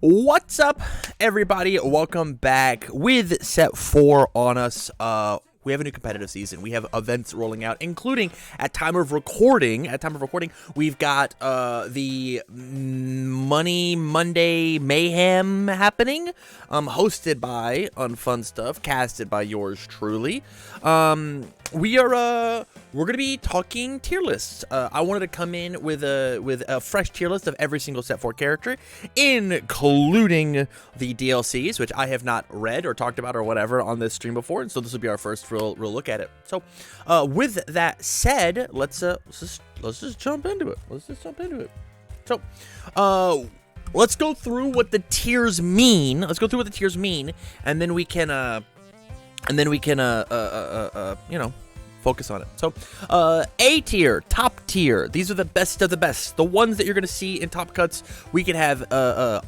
What's up, everybody? Welcome back with set 4 on us. We have a new competitive season. We have events rolling out, including at time of recording, we've got the Money Monday Mayhem happening, hosted by Unfun Stuff, casted by yours truly. We're gonna be talking tier lists. I wanted to come in with a fresh tier list of every single set 4 character, including the DLCs, which I have not read or talked about or whatever on this stream before, and so this will be our first real look at it. So, with that said, let's just jump into it. So, let's go through what the tiers mean. And then we can you know, focus on it. So, A tier, top tier. These are the best of the best. The ones that you're going to see in Top Cuts. We can have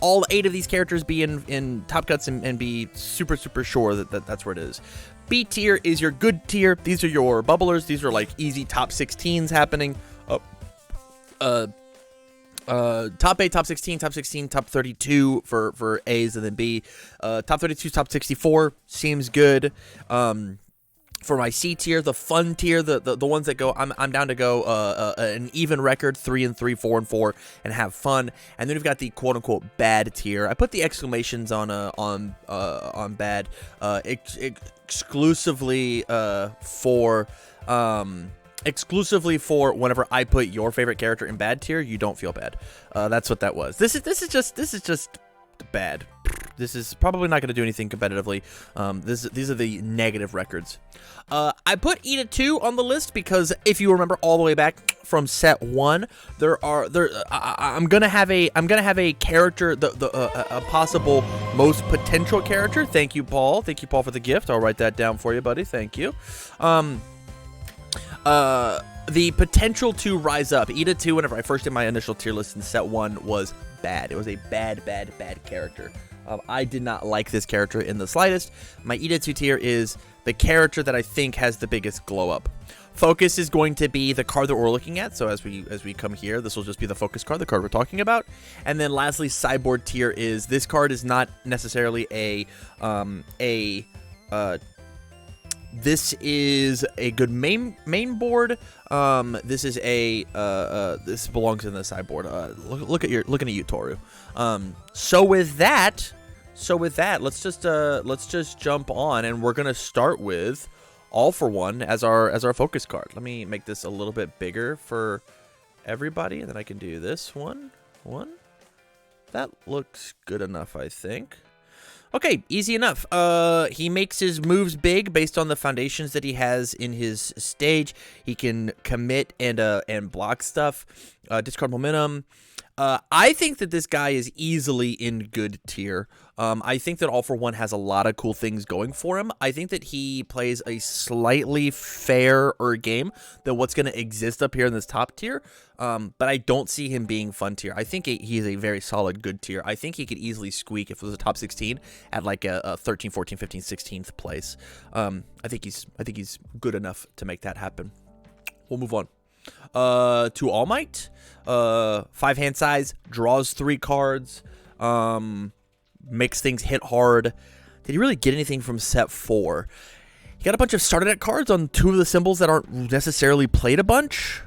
all 8 of these characters be in Top Cuts and be super sure that's where it is. B tier is your good tier. These are your bubblers. These are like easy top 16s happening. Top 8, top 16, top 32 for A's, and then B. Top 32, top 64 seems good. For my C tier, the fun tier, the ones that go, I'm down to go an even record, 3 and 3, 4 and 4, and have fun. And then we've got the quote unquote bad tier. I put the exclamations on bad exclusively for whenever I put your favorite character in bad tier, you don't feel bad. That's what that was. This is just bad. This is probably not going to do anything competitively. These are the negative records. I put Ida 2 on the list because if you remember all the way back from set 1, I'm gonna have a character, a possible most potential character. Thank you, Paul. Thank you, Paul, for the gift. I'll write that down for you, buddy. Thank you. The potential to rise up. Ida 2, whenever I first did my initial tier list in set 1, was bad. It was a bad character. I did not like this character in the slightest. My Ida 2 tier is the character that I think has the biggest glow up. Focus is going to be the card that we're looking at. So as we come here, this will just be the focus card, the card we're talking about. And then lastly, sideboard tier is this card is not necessarily this is a good main board. This is this belongs in the sideboard. Looking at you, Toru. So with that, let's just jump on, and we're gonna start with All for One as our focus card. Let me make this a little bit bigger for everybody, and then I can do this one. That looks good enough, I think. Okay, easy enough. He makes his moves big based on the foundations that he has in his stage. He can commit and block stuff, discard momentum. I think that this guy is easily in good tier. I think that All for One has a lot of cool things going for him. I think that he plays a slightly fairer game than what's going to exist up here in this top tier. But I don't see him being fun tier. I think he's a very solid good tier. I think he could easily squeak if it was a top 16 at like a 13, 14, 15, 16th place. I think he's good enough to make that happen. We'll move on. To All Might, 5 hand size, draws 3 cards, makes things hit hard. Did he really get anything from set 4? He got a bunch of starter deck cards on 2 of the symbols that aren't necessarily played a bunch.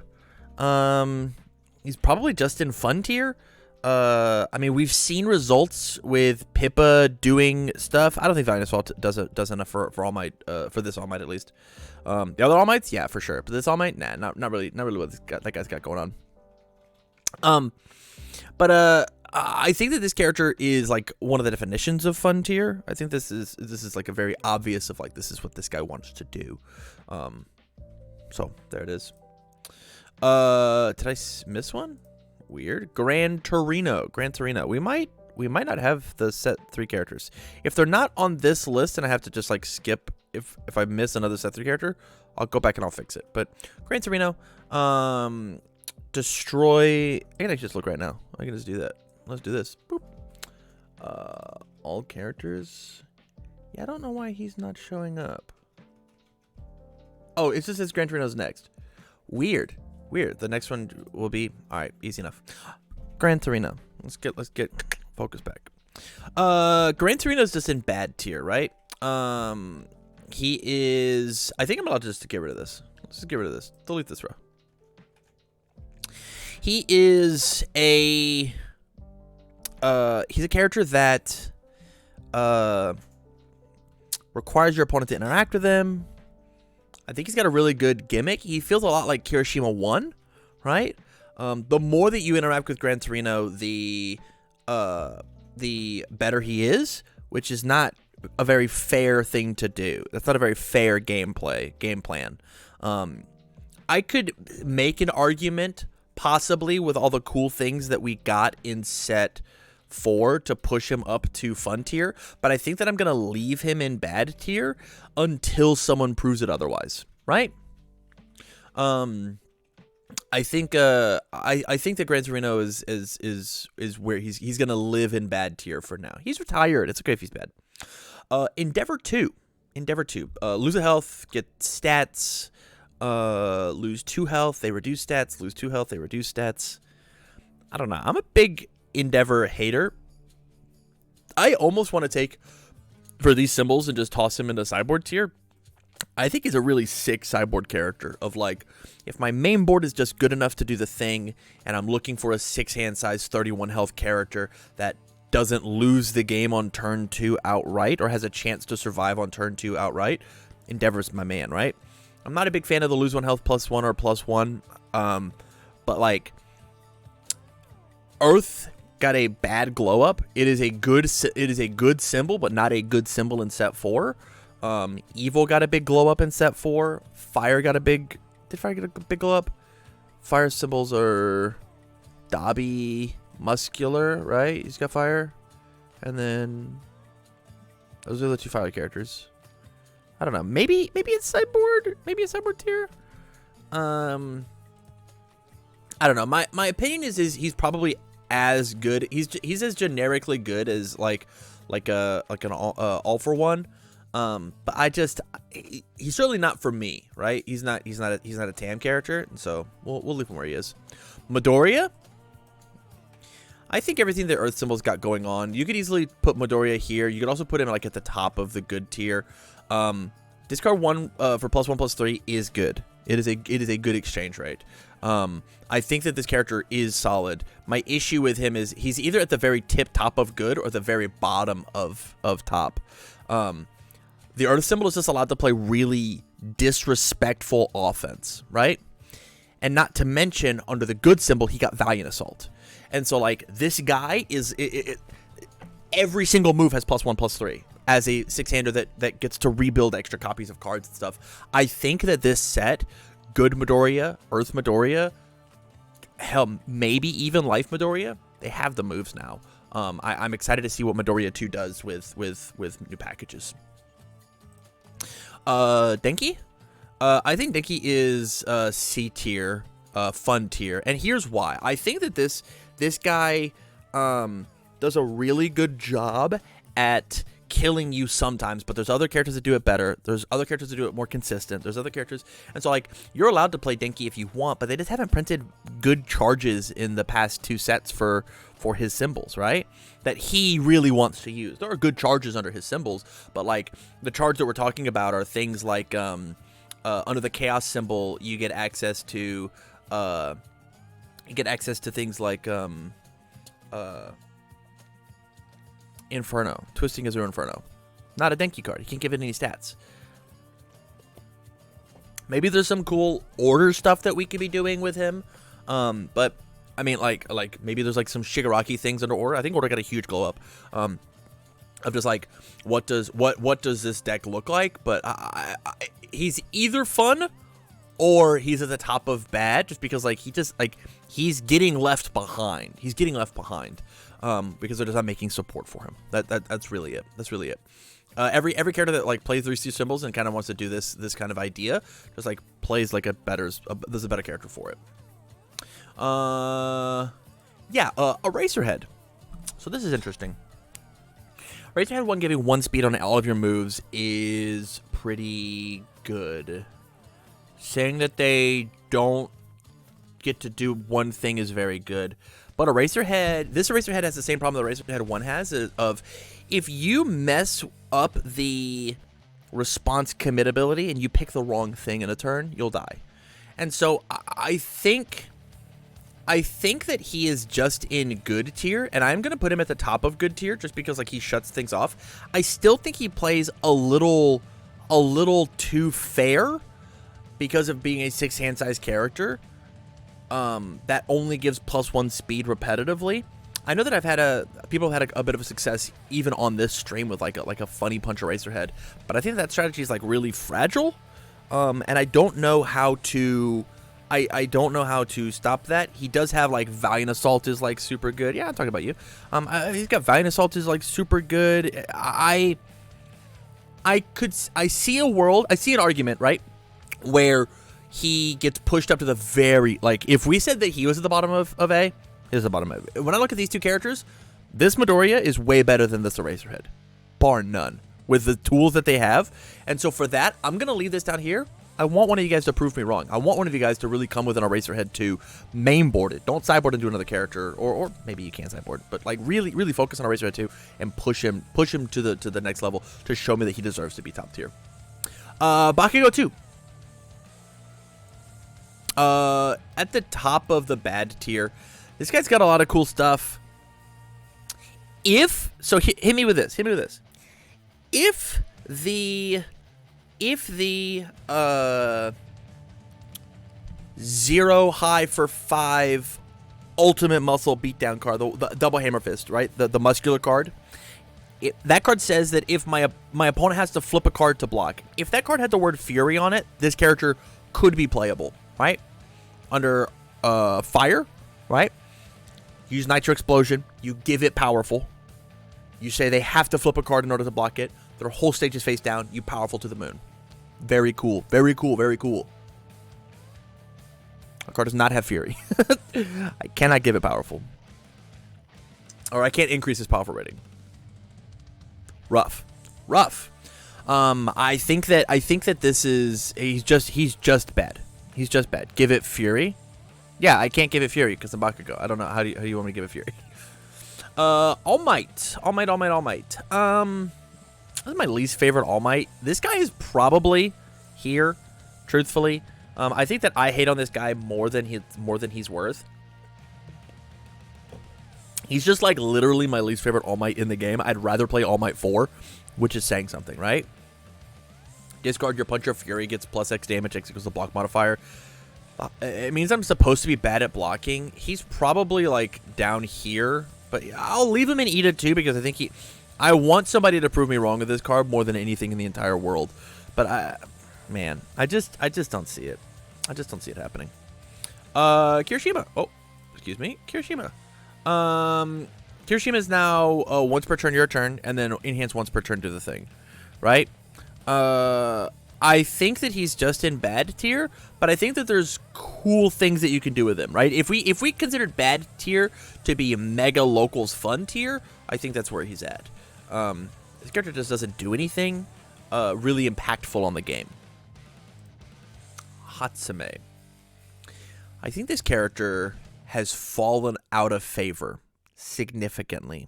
He's probably just in fun tier. I mean, we've seen results with Pippa doing stuff. I don't think Dinosaur does enough for All Might, for this All Might at least. The other All Mights, yeah, for sure. But this All Might, nah, not really what that guy's got going on. But I think that this character is like one of the definitions of fun tier. I think this is like a very obvious of like this is what this guy wants to do. So there it is. Did I miss one? Weird. Gran Torino. We might not have the set 3 characters. If they're not on this list and I have to just like skip, if I miss another set 3 character, I'll go back and I'll fix it. But Gran Torino, destroy. I can actually just look right now. I can just do that. Let's do this. Boop. All characters. Yeah, I don't know why he's not showing up. Oh, it just says Gran Torino's next. Weird. The next one will be all right. Easy enough. Gran Torino. Let's get focus back. Gran Torino's just in bad tier, right? He is. I think I'm allowed just to get rid of this. Let's just get rid of this. Delete this row. He is a. He's a character that requires your opponent to interact with him. I think he's got a really good gimmick. He feels a lot like Kirishima 1, right? The more that you interact with Gran Torino, the better he is, which is not a very fair thing to do. That's not a very fair game plan. I could make an argument, possibly with all the cool things that we got in set 4 to push him up to fun tier, but I think that I'm gonna leave him in bad tier until someone proves it otherwise, right? I think that Gran Torino is where he's gonna live in bad tier for now. He's retired. It's okay if he's bad. Endeavor 2. Lose a health, get stats. Lose 2 health, they reduce stats. Lose 2 health, they reduce stats. I don't know. I'm a big Endeavor hater. I almost want to take for these symbols and just toss him into sideboard tier. I think he's a really sick sideboard character of like, if my main board is just good enough to do the thing and I'm looking for a 6-hand size 31 health character that doesn't lose the game on turn 2 outright or has a chance to survive on turn 2 outright, Endeavor's my man, right? I'm not a big fan of the lose 1 health +1 or +1, but like Earth got a bad glow up. It is a good symbol, but not a good symbol in set 4. Evil got a big glow up in set 4. Fire got a big. Did Fire get a big glow up? Fire symbols are Dobby, Muscular, right? He's got fire, and then those are the 2 fire characters. I don't know. Maybe it's sideboard. Maybe it's sideboard tier. I don't know. My opinion is he's probably as good. He's as generically good as like an all for one. But he's certainly not for me, right? He's not a Tam character, and so we'll leave him where he is. Midoriya. I think everything that Earth Symbol's got going on, you could easily put Midoriya here. You could also put him like at the top of the good tier. Discard 1 for +1/+3 is good. It is a good exchange rate. I think that this character is solid. My issue with him is he's either at the very top of good or the very bottom of top. The Earth Symbol is just allowed to play really disrespectful offense, right? And not to mention, under the good symbol, he got Valiant Assault. And so, like, this guy is... every single move has +1/+3 as a 6-hander that gets to rebuild extra copies of cards and stuff. I think that this set, good Midoriya, Earth Midoriya, hell, maybe even Life Midoriya, they have the moves now. I'm excited to see what Midoriya 2 does with new packages. Denki? I think Denki is C tier, fun tier, and here's why. I think that this guy does a really good job at killing you sometimes, but there's other characters that do it better. There's other characters that do it more consistent. There's other characters, and so like you're allowed to play Denki if you want, but they just haven't printed good charges in the past 2 sets for his symbols, right? That he really wants to use. There are good charges under his symbols, but like the charge that we're talking about are things like under the chaos symbol, you get access to things like Inferno. Twisting Azure Inferno. Not a Denki card. You can't give it any stats. Maybe there's some cool order stuff that we could be doing with him. But I mean, like maybe there's like some Shigaraki things under order. I think order got a huge glow up. Of just like what does this deck look like? But he's either fun or he's at the top of bad, just because like he's getting left behind. He's getting left behind because they're just not making support for him. That's really it. That's really it. Every character that like plays these 2 symbols and kind of wants to do this kind of idea just like plays like there's a better character for it. Eraserhead. So this is interesting. Eraserhead 1 giving 1 speed on all of your moves is pretty good. Saying that they don't get to do one thing is very good. But Eraserhead, this Eraserhead has the same problem that Eraserhead 1 has, of if you mess up the response committability and you pick the wrong thing in a turn, you'll die. And so I think that he is just in good tier, and I'm going to put him at the top of good tier just because like he shuts things off. I still think he plays a little too fair because of being a 6-hand size character. That only gives +1 speed repetitively. I know that people have had a bit of a success even on this stream with like a funny punch Eraserhead, but I think that strategy is like really fragile, and I don't know how to. I don't know how to stop that. He does have like Valiant Assault is like super good. Yeah, I'm talking about you. He's got Valiant Assault is like super good. I see an argument, right, where he gets pushed up to the very, like, if we said that he was at the bottom of A, he's at the bottom of A. When I look at these two characters, this Midoriya is way better than this Eraserhead, bar none, with the tools that they have. And so for that, I'm going to leave this down here. I want one of you guys to prove me wrong. I want one of you guys to really come with an Eraserhead to mainboard it. Don't sideboard into another character, or maybe you can sideboard, but like really focus on Eraserhead 2 and push him to the next level to show me that he deserves to be top tier. Bakugo 2. At the top of the bad tier, this guy's got a lot of cool stuff. Hit me with this. If the 0 high for 5 ultimate muscle beatdown card, the double hammer fist, right? The muscular card. That card says that if my opponent has to flip a card to block, if that card had the word Fury on it, this character could be playable, right? Under fire, right? Use Nitro Explosion. You give it powerful. You say they have to flip a card in order to block it. Their whole stage is face down. You powerful to the moon. Very cool. Very cool. Very cool. A card does not have Fury. I cannot give it powerful. Or I can't increase his powerful rating. Rough. I think that this is he's just bad. He's just bad. Give it Fury. Yeah, I can't give it Fury because I'm Bakugo. I don't know how do you want me to give it Fury. All Might. This is my least favorite All Might. This guy is probably here, truthfully. I think that I hate on this guy more than he's worth. He's just like literally my least favorite All Might in the game. I'd rather play All Might 4, which is saying something, right? Discard your Puncher Fury, gets +X damage, X equals the block modifier. It means I'm supposed to be bad at blocking. He's probably like down here, but I'll leave him in Ida too because I think I want somebody to prove me wrong with this card more than anything in the entire world. But I just don't see it. I just don't see it happening. Kirishima. Oh, excuse me, Kirishima. Kirishima is now once per turn your turn, and then enhance once per turn to the thing, right? I think that he's just in bad tier, but I think that there's cool things that you can do with him, right? If we considered bad tier to be mega locals fun tier, I think that's where he's at. This character just doesn't do anything really impactful on the game. Hatsume. I think this character has fallen out of favor significantly.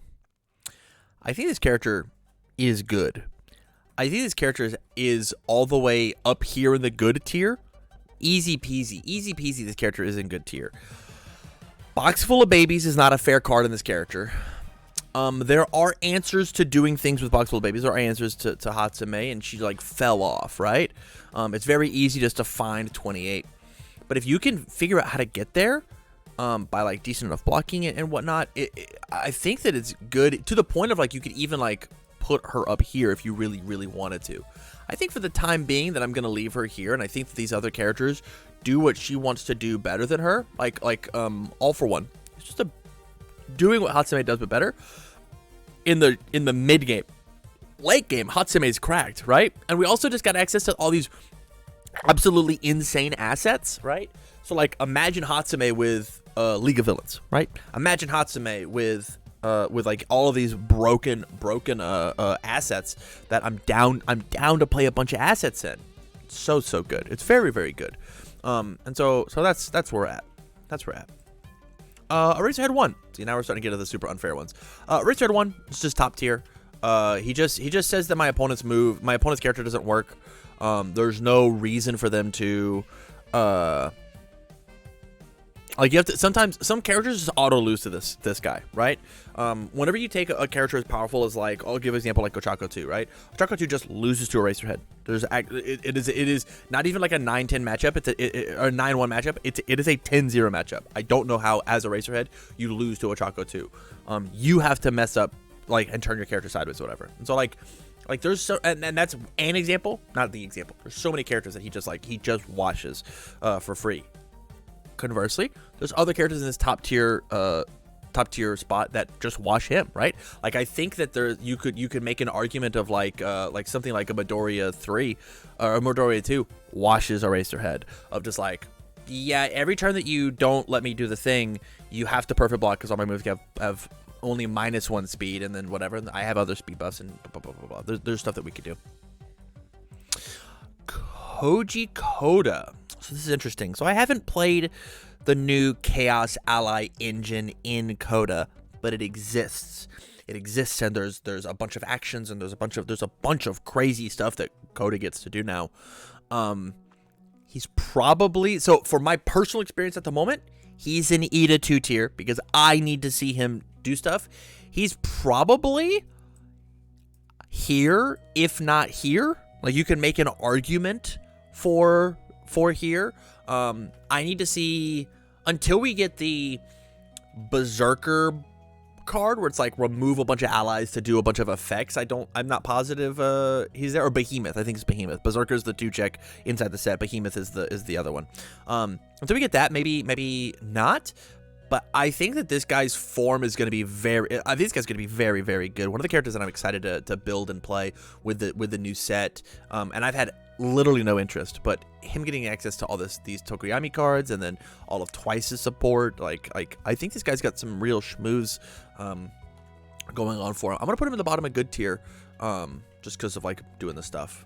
I think this character is good. I think this character is all the way up here in the good tier. Easy peasy. This character is in good tier. Box Full of Babies is not a fair card in this character. There are answers to doing things with Box Full of Babies. There are answers to Hatsume, and she like fell off, right? It's very easy just to find 28. But if you can figure out how to get there by like decent enough blocking and whatnot, I think that it's good to the point of like you could even like put her up here if you really wanted to. I think for the time being that I'm going to leave her here, and I think that these other characters do what she wants to do better than her. Like All For One. It's just doing what Hatsume does but better. In the mid game. Late game, Hatsume is cracked, right? And we also just got access to all these absolutely insane assets, right? So like imagine Hatsume with League of Villains, right? Imagine Hatsume with like all of these broken assets that I'm down to play a bunch of assets in. So good. It's very good. And so that's where we're at. Eraserhead 1. See, now we're starting to get to the super unfair ones. Eraserhead 1 is just top tier. He just says that my opponent's character doesn't work. There's no reason for them to, like, you have to, sometimes some characters just auto lose to this guy, right? Whenever you take a character as powerful as, like, I'll give an example like Ochako 2, right? Ochako 2 just loses to Eraserhead. It is not even like a 9-10 matchup. It's a 9-1 matchup. It is a 10-0 matchup. I don't know how as Eraserhead you lose to Ochako 2. You have to mess up, like, and turn your character sideways or whatever. And so like there's so, and that's an example, not the example. There's so many characters that he just washes for free. Conversely, there's other characters in this top tier spot that just wash him, right? Like, I think that you could make an argument of like something like a Midoriya 3 or a Midoriya 2 washes Eraserhead, of just like, yeah, every turn that you don't let me do the thing, you have to perfect block because all my moves have only -1 speed, and then whatever, I have other speed buffs and blah, blah, blah, blah. There's stuff that we could do. Koji Koda. So this is interesting. So I haven't played the new Chaos Ally engine in Coda, but it exists. It exists, and there's a bunch of actions, and there's a bunch of crazy stuff that Coda gets to do now. He's probably, so for my personal experience at the moment, he's an Ida 2 tier because I need to see him do stuff. He's probably here, if not here. Like, you can make an argument for here. I need to see, until we get the Berserker card where it's like remove a bunch of allies to do a bunch of effects. I'm not positive he's there. Or Behemoth. I think it's Behemoth. Berserker's the 2-check inside the set. Behemoth is the other one. Until we get that, maybe not. But I think that this guy's form is going to be very very, very good. One of the characters that I'm excited to build and play with the new set. And I've had literally no interest, but him getting access to all these Tokoyami cards, and then all of Twice's support, like I think this guy's got some real schmooze going on for him. I'm gonna put him in the bottom of good tier, just because of like doing the stuff.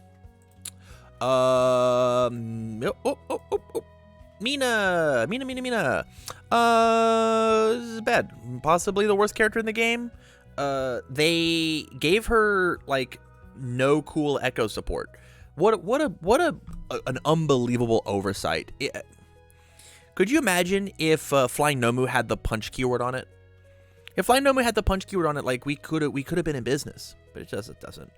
Mina. This is bad. Possibly the worst character in the game. They gave her like no cool echo support. What an unbelievable oversight. Could you imagine if Flying Nomu had the punch keyword on it? If Flying Nomu had the punch keyword on it, like, we could have been in business, but it doesn't.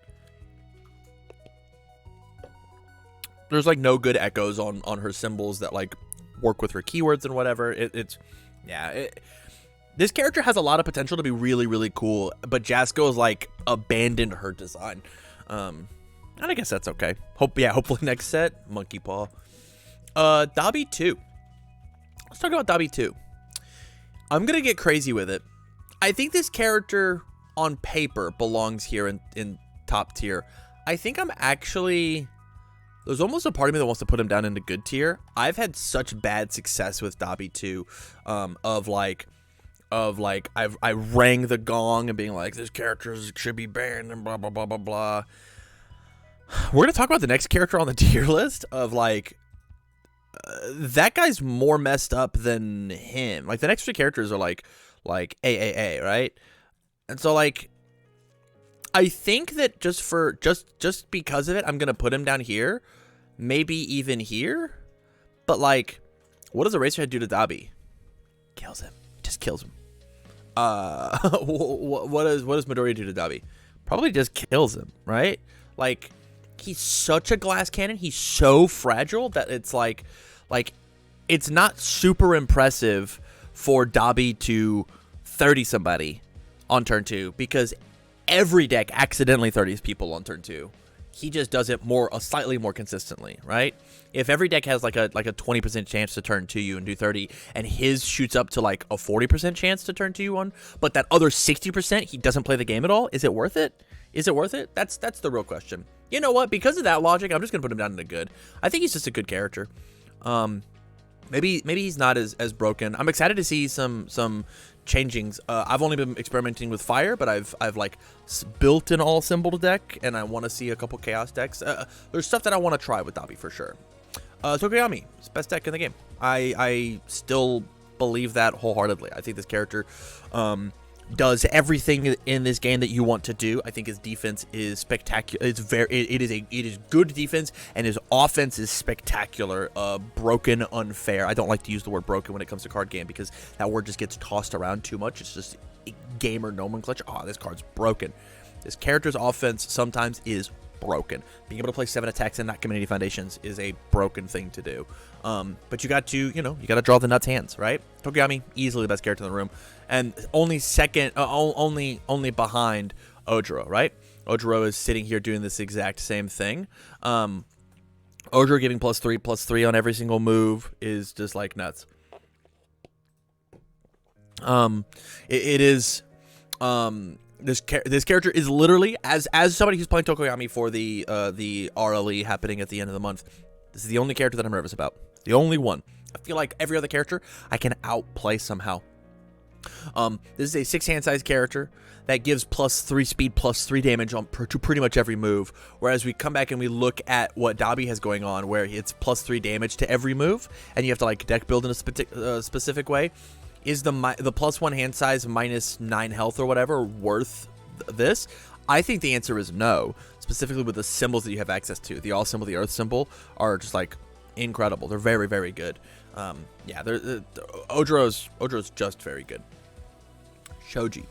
There's like no good echoes on her symbols that like work with her keywords and whatever. This character has a lot of potential to be really, really cool, but Jasko's like abandoned her design. And I guess that's okay. Hopefully next set, Monkey Paw. Dabi 2. Let's talk about Dabi 2. I'm gonna get crazy with it. I think this character on paper belongs here in top tier. I think I'm actually, there's almost a part of me that wants to put him down into good tier. I've had such bad success with Dabi 2, I rang the gong and being like, this character should be banned and blah blah blah blah blah. We're gonna talk about the next character on the tier list of like, that guy's more messed up than him. Like, the next 3 characters are like AAA, right? And so like, I think that just because of it, I'm gonna put him down here, maybe even here. But like, what does Eraserhead do to Dabi? Kills him. Just kills him. What does Midoriya do to Dabi? Probably just kills him, right? Like, he's such a glass cannon. He's so fragile that it's like it's not super impressive for Dabi to 30 somebody on turn 2, because every deck accidentally 30s people on turn 2. He just does it slightly more consistently, right? If every deck has like a 20% chance to turn to you and do 30, and his shoots up to like a 40% chance to turn to you on, but that other 60% he doesn't play the game at all, is it worth it? Is it worth it? That's the real question. You know what? Because of that logic, I'm just gonna put him down into good. I think he's just a good character. Maybe he's not as broken. I'm excited to see some changings. I've only been experimenting with fire, but I've like built an all symbol deck, and I want to see a couple chaos decks. There's stuff that I want to try with Dabi for sure. Tokoyami, it's best deck in the game. I still believe that wholeheartedly. I think this character does everything in this game that you want to do. I think his defense is spectacular. It is good defense, and his offense is spectacular. Broken, unfair. I don't like to use the word broken when it comes to card game because that word just gets tossed around too much. It's just gamer nomenclature. Oh, this card's broken. This character's offense sometimes is broken. Being able to play 7 attacks and not commit any foundations is a broken thing to do. But you got to, you got to draw the nuts hands, right? Tokuyami, easily the best character in the room, and only second, only behind Ojiro, right? Ojiro is sitting here doing this exact same thing. Ojiro giving +3/+3 on every single move is just like nuts. It is, this character is literally, as somebody who's playing Tokuyami for the RLE happening at the end of the month, this is the only character that I'm nervous about. The only one. I feel like every other character I can outplay somehow. This is a 6 hand size character that gives +3 speed, +3 damage to pretty much every move. Whereas we come back and we look at what Dabi has going on, where it's +3 damage to every move, and you have to like deck build in a specific way. Is the +1 hand size -9 health or whatever worth this? I think the answer is no. Specifically with the symbols that you have access to, the all symbol, the earth symbol, are just like incredible. They're very, very good. Yeah, Ojiro's just very good. Shoji.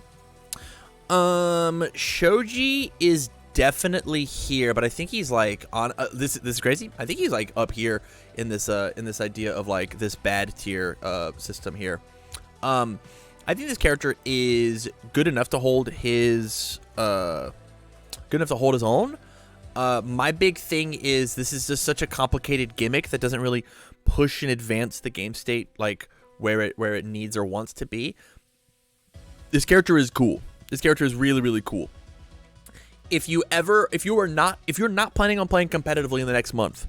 Shoji is definitely here, but I think he's like on this is crazy. I think he's like up here in this idea of like this bad tier system here. I think this character is good enough to hold his own. My big thing is this is just such a complicated gimmick that doesn't really push and advance the game state like where it needs or wants to be. This character is cool. This character is really, really cool. If you're not planning on playing competitively in the next month,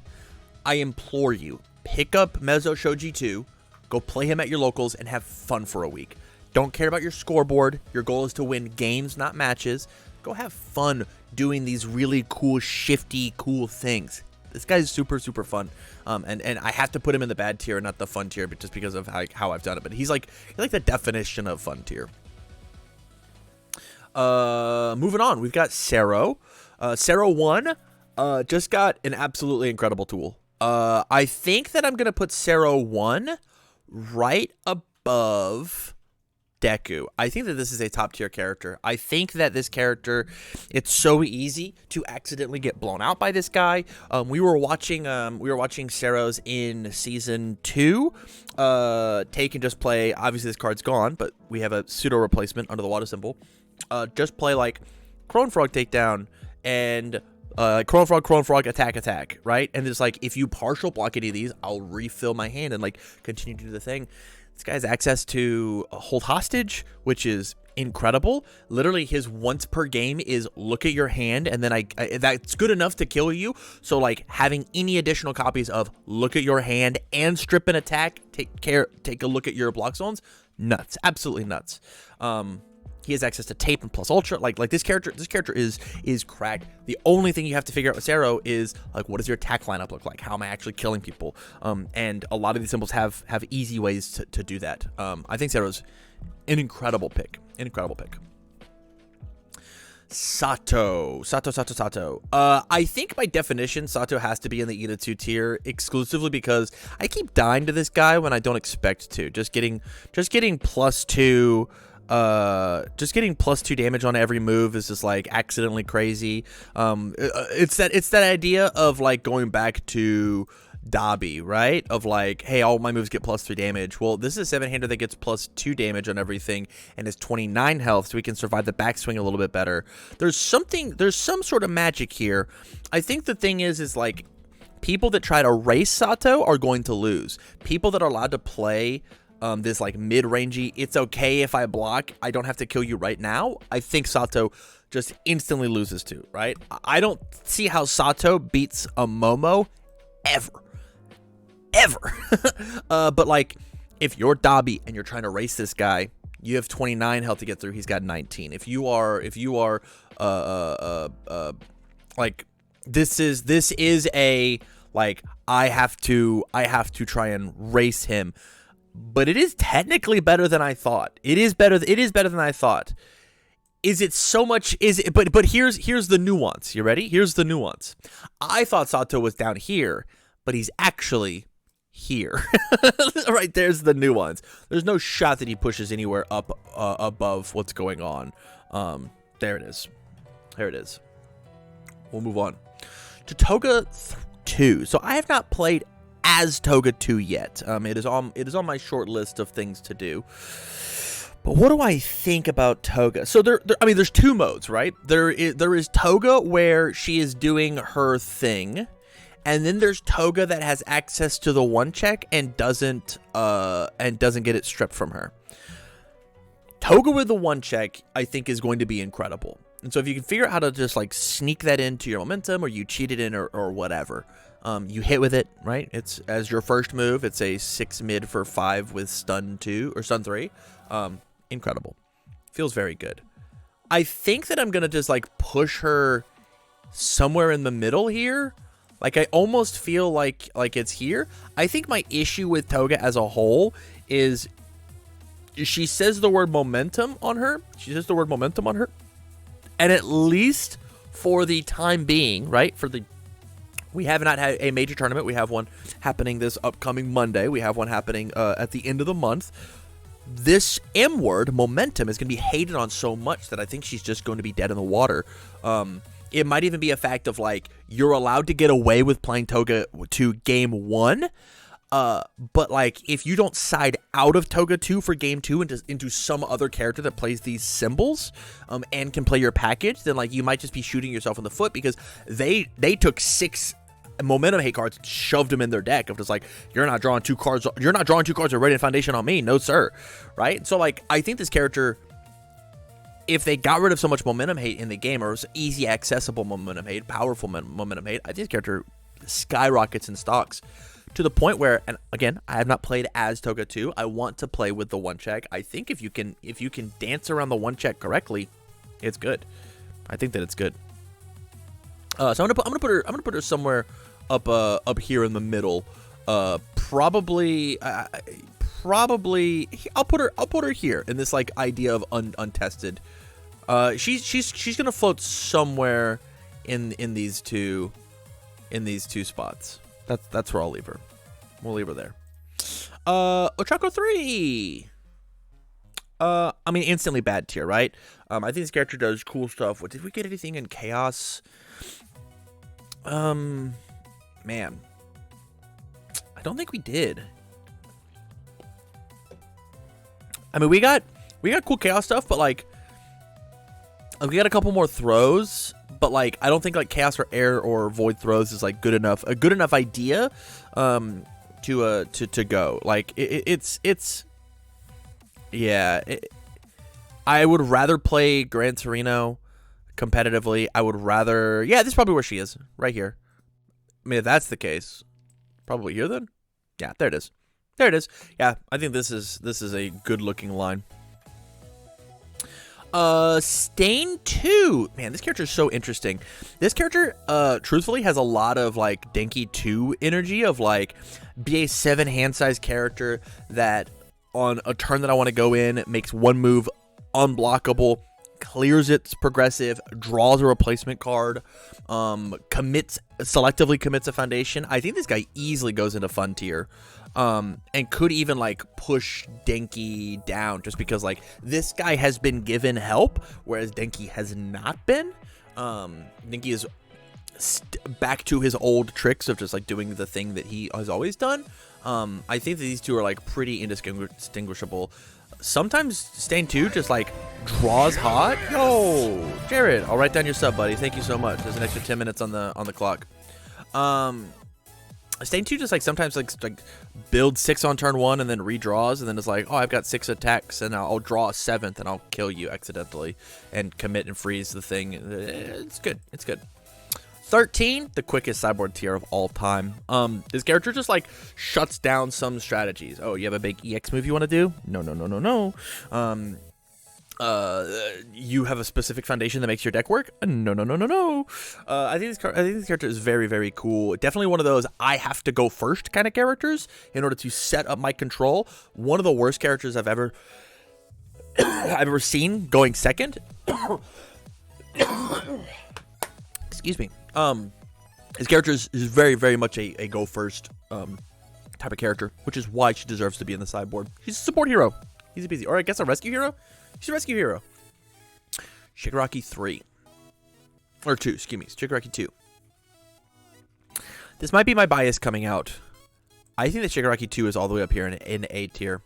I implore you, pick up Mezzo Shoji 2, go play him at your locals, and have fun for a week. Don't care about your scoreboard. Your goal is to win games, not matches. Go have fun doing these really cool, shifty, cool things. This guy's super, super fun. And I have to put him in the bad tier, not the fun tier, but just because of how I've done it. But he's like the definition of fun tier. Moving on, we've got Sero. Sero 1 just got an absolutely incredible tool. I think that I'm going to put Sero 1 right above Deku. I think that this is a top tier character. I think that this character, it's so easy to accidentally get blown out by this guy. We were watching Sero's in season 2. Take and just play. Obviously, this card's gone, but we have a pseudo replacement under the water symbol. Just play like Crone Frog takedown and Crone Frog attack, right? And it's like if you partial block any of these, I'll refill my hand and like continue to do the thing. This guy has access to hold hostage, which is incredible. Literally, his once per game is look at your hand, and then that's good enough to kill you. So like having any additional copies of look at your hand and strip an attack, take a look at your block zones, nuts, absolutely nuts. He has access to tape and plus ultra. Like this character is cracked. The only thing you have to figure out with Sero is like, what does your attack lineup look like? How am I actually killing people? And a lot of these symbols have easy ways to do that. I think Sero's an incredible pick. Sato. I think by definition, Sato has to be in the Ida2 tier exclusively because I keep dying to this guy when I don't expect to. Just getting +2. Just getting +2 damage on every move is just like accidentally crazy. It's that idea of like going back to Dabi, right? Of like, hey, all my moves get +3 damage. Well, this is a 7-hander that gets +2 damage on everything and is 29 health, so we can survive the backswing a little bit better. There's some sort of magic here. I think the thing is like people that try to race Sato are going to lose. People that are allowed to play this like mid-rangey, it's okay if I block, I don't have to kill you right now, I think Sato just instantly loses to, right? I don't see how Sato beats a Momo ever. But like if you're Dabi and you're trying to race this guy, you have 29 health to get through, he's got 19. If you are like this is a like I have to try and race him. but it is technically better than I thought. It is better than I thought. Is it so much? But here's the nuance. You ready? Here's the nuance. I thought Sato was down here, but he's actually here. Right, there's the nuance. There's no shot that he pushes anywhere up above what's going on. There it is. There it is. We'll move on to Toga 2. So I have not played as Toga 2 yet. It is on my short list of things to do. But what do I think about Toga? So there's two modes, right? There is Toga where she is doing her thing, and then there's Toga that has access to the one check and doesn't get it stripped from her. Toga with the one check, I think, is going to be incredible. And so if you can figure out how to just like sneak that into your momentum, or you cheat it in, or whatever, you hit with it, right? It's as your first move. It's a 6 mid for 5 with stun 2 or stun 3. Incredible. Feels very good. I think that I'm gonna just like push her somewhere in the middle here. Like, I almost feel like it's here. I think my issue with Toga as a whole is she says the word momentum on her. And at least for the time being, right? We have not had a major tournament. We have one happening this upcoming Monday. We have one happening at the end of the month. This M word, momentum, is going to be hated on so much that I think she's just going to be dead in the water. It might even be a fact of like, you're allowed to get away with playing Toga to game 1. But like, if you don't side out of Toga 2 for game 2 into some other character that plays these symbols, and can play your package, then like, you might just be shooting yourself in the foot, because they took 6 momentum hate cards and shoved them in their deck of just like, you're not drawing 2 cards of Radiant Foundation on me, no sir, right? So like, I think this character, if they got rid of so much momentum hate in the game, or it was easy accessible momentum hate, powerful momentum hate, I think this character skyrockets in stocks to the point where, and again, I have not played as Toga 2. I want to play with the one check. I think if you can dance around the one check correctly, it's good. I think that it's good. So I'm gonna put her somewhere up here in the middle. Probably I'll put her here in this like idea of untested. She's gonna float somewhere in these two spots. That's where I'll leave her. We'll leave her there. Ochako 3. I mean, instantly bad tier, right? I think this character does cool stuff. Did we get anything in Chaos? Man, I don't think we did. I mean, we got cool Chaos stuff, but like, we got a couple more throws, but like, I don't think like Chaos or Air or Void throws is like a good enough idea to go. Like, I would rather play Gran Torino competitively. I would rather, this is probably where she is, right here. I mean, if that's the case, probably here then. Yeah, there it is. There it is. Yeah, I think this is a good looking line. Stain 2. Man, this character is so interesting. This character, truthfully, has a lot of like Denki 2 energy of like, be a 7 hand size character that on a turn that I want to go in, makes one move unblockable, clears its progressive, draws a replacement card, selectively commits a foundation. I think this guy easily goes into fun tier. And could even like push Denki down, just because like this guy has been given help, whereas Denki has not been. Denki is back to his old tricks of just like doing the thing that he has always done. I think that these two are like pretty indistinguishable. Sometimes Stain 2 just like draws hot. Yo, Jared, I'll write down your sub, buddy. Thank you so much. There's an extra 10 minutes on the clock. Stain 2 just like sometimes like build 6 on turn 1 and then redraws, and then it's like, oh, I've got 6 attacks and I'll draw a 7th and I'll kill you accidentally and commit and freeze the thing. It's good. It's good. 13, the quickest sideboard tier of all time. This character just like shuts down some strategies. Oh, you have a big EX move you want to do? No. you have a specific foundation that makes your deck work. No, no, no, no, no. I think this character is very, very cool. Definitely one of those I have to go first kind of characters in order to set up my control. One of the worst characters I've ever seen going second. Excuse me. His character is very, very much a go first type of character, which is why she deserves to be in the sideboard. She's a support hero. Easy peasy. Or I guess a rescue hero. She's a rescue hero. Shigaraki 3. Or 2, excuse me. Shigaraki 2. This might be my bias coming out. I think that Shigaraki 2 is all the way up here in A tier.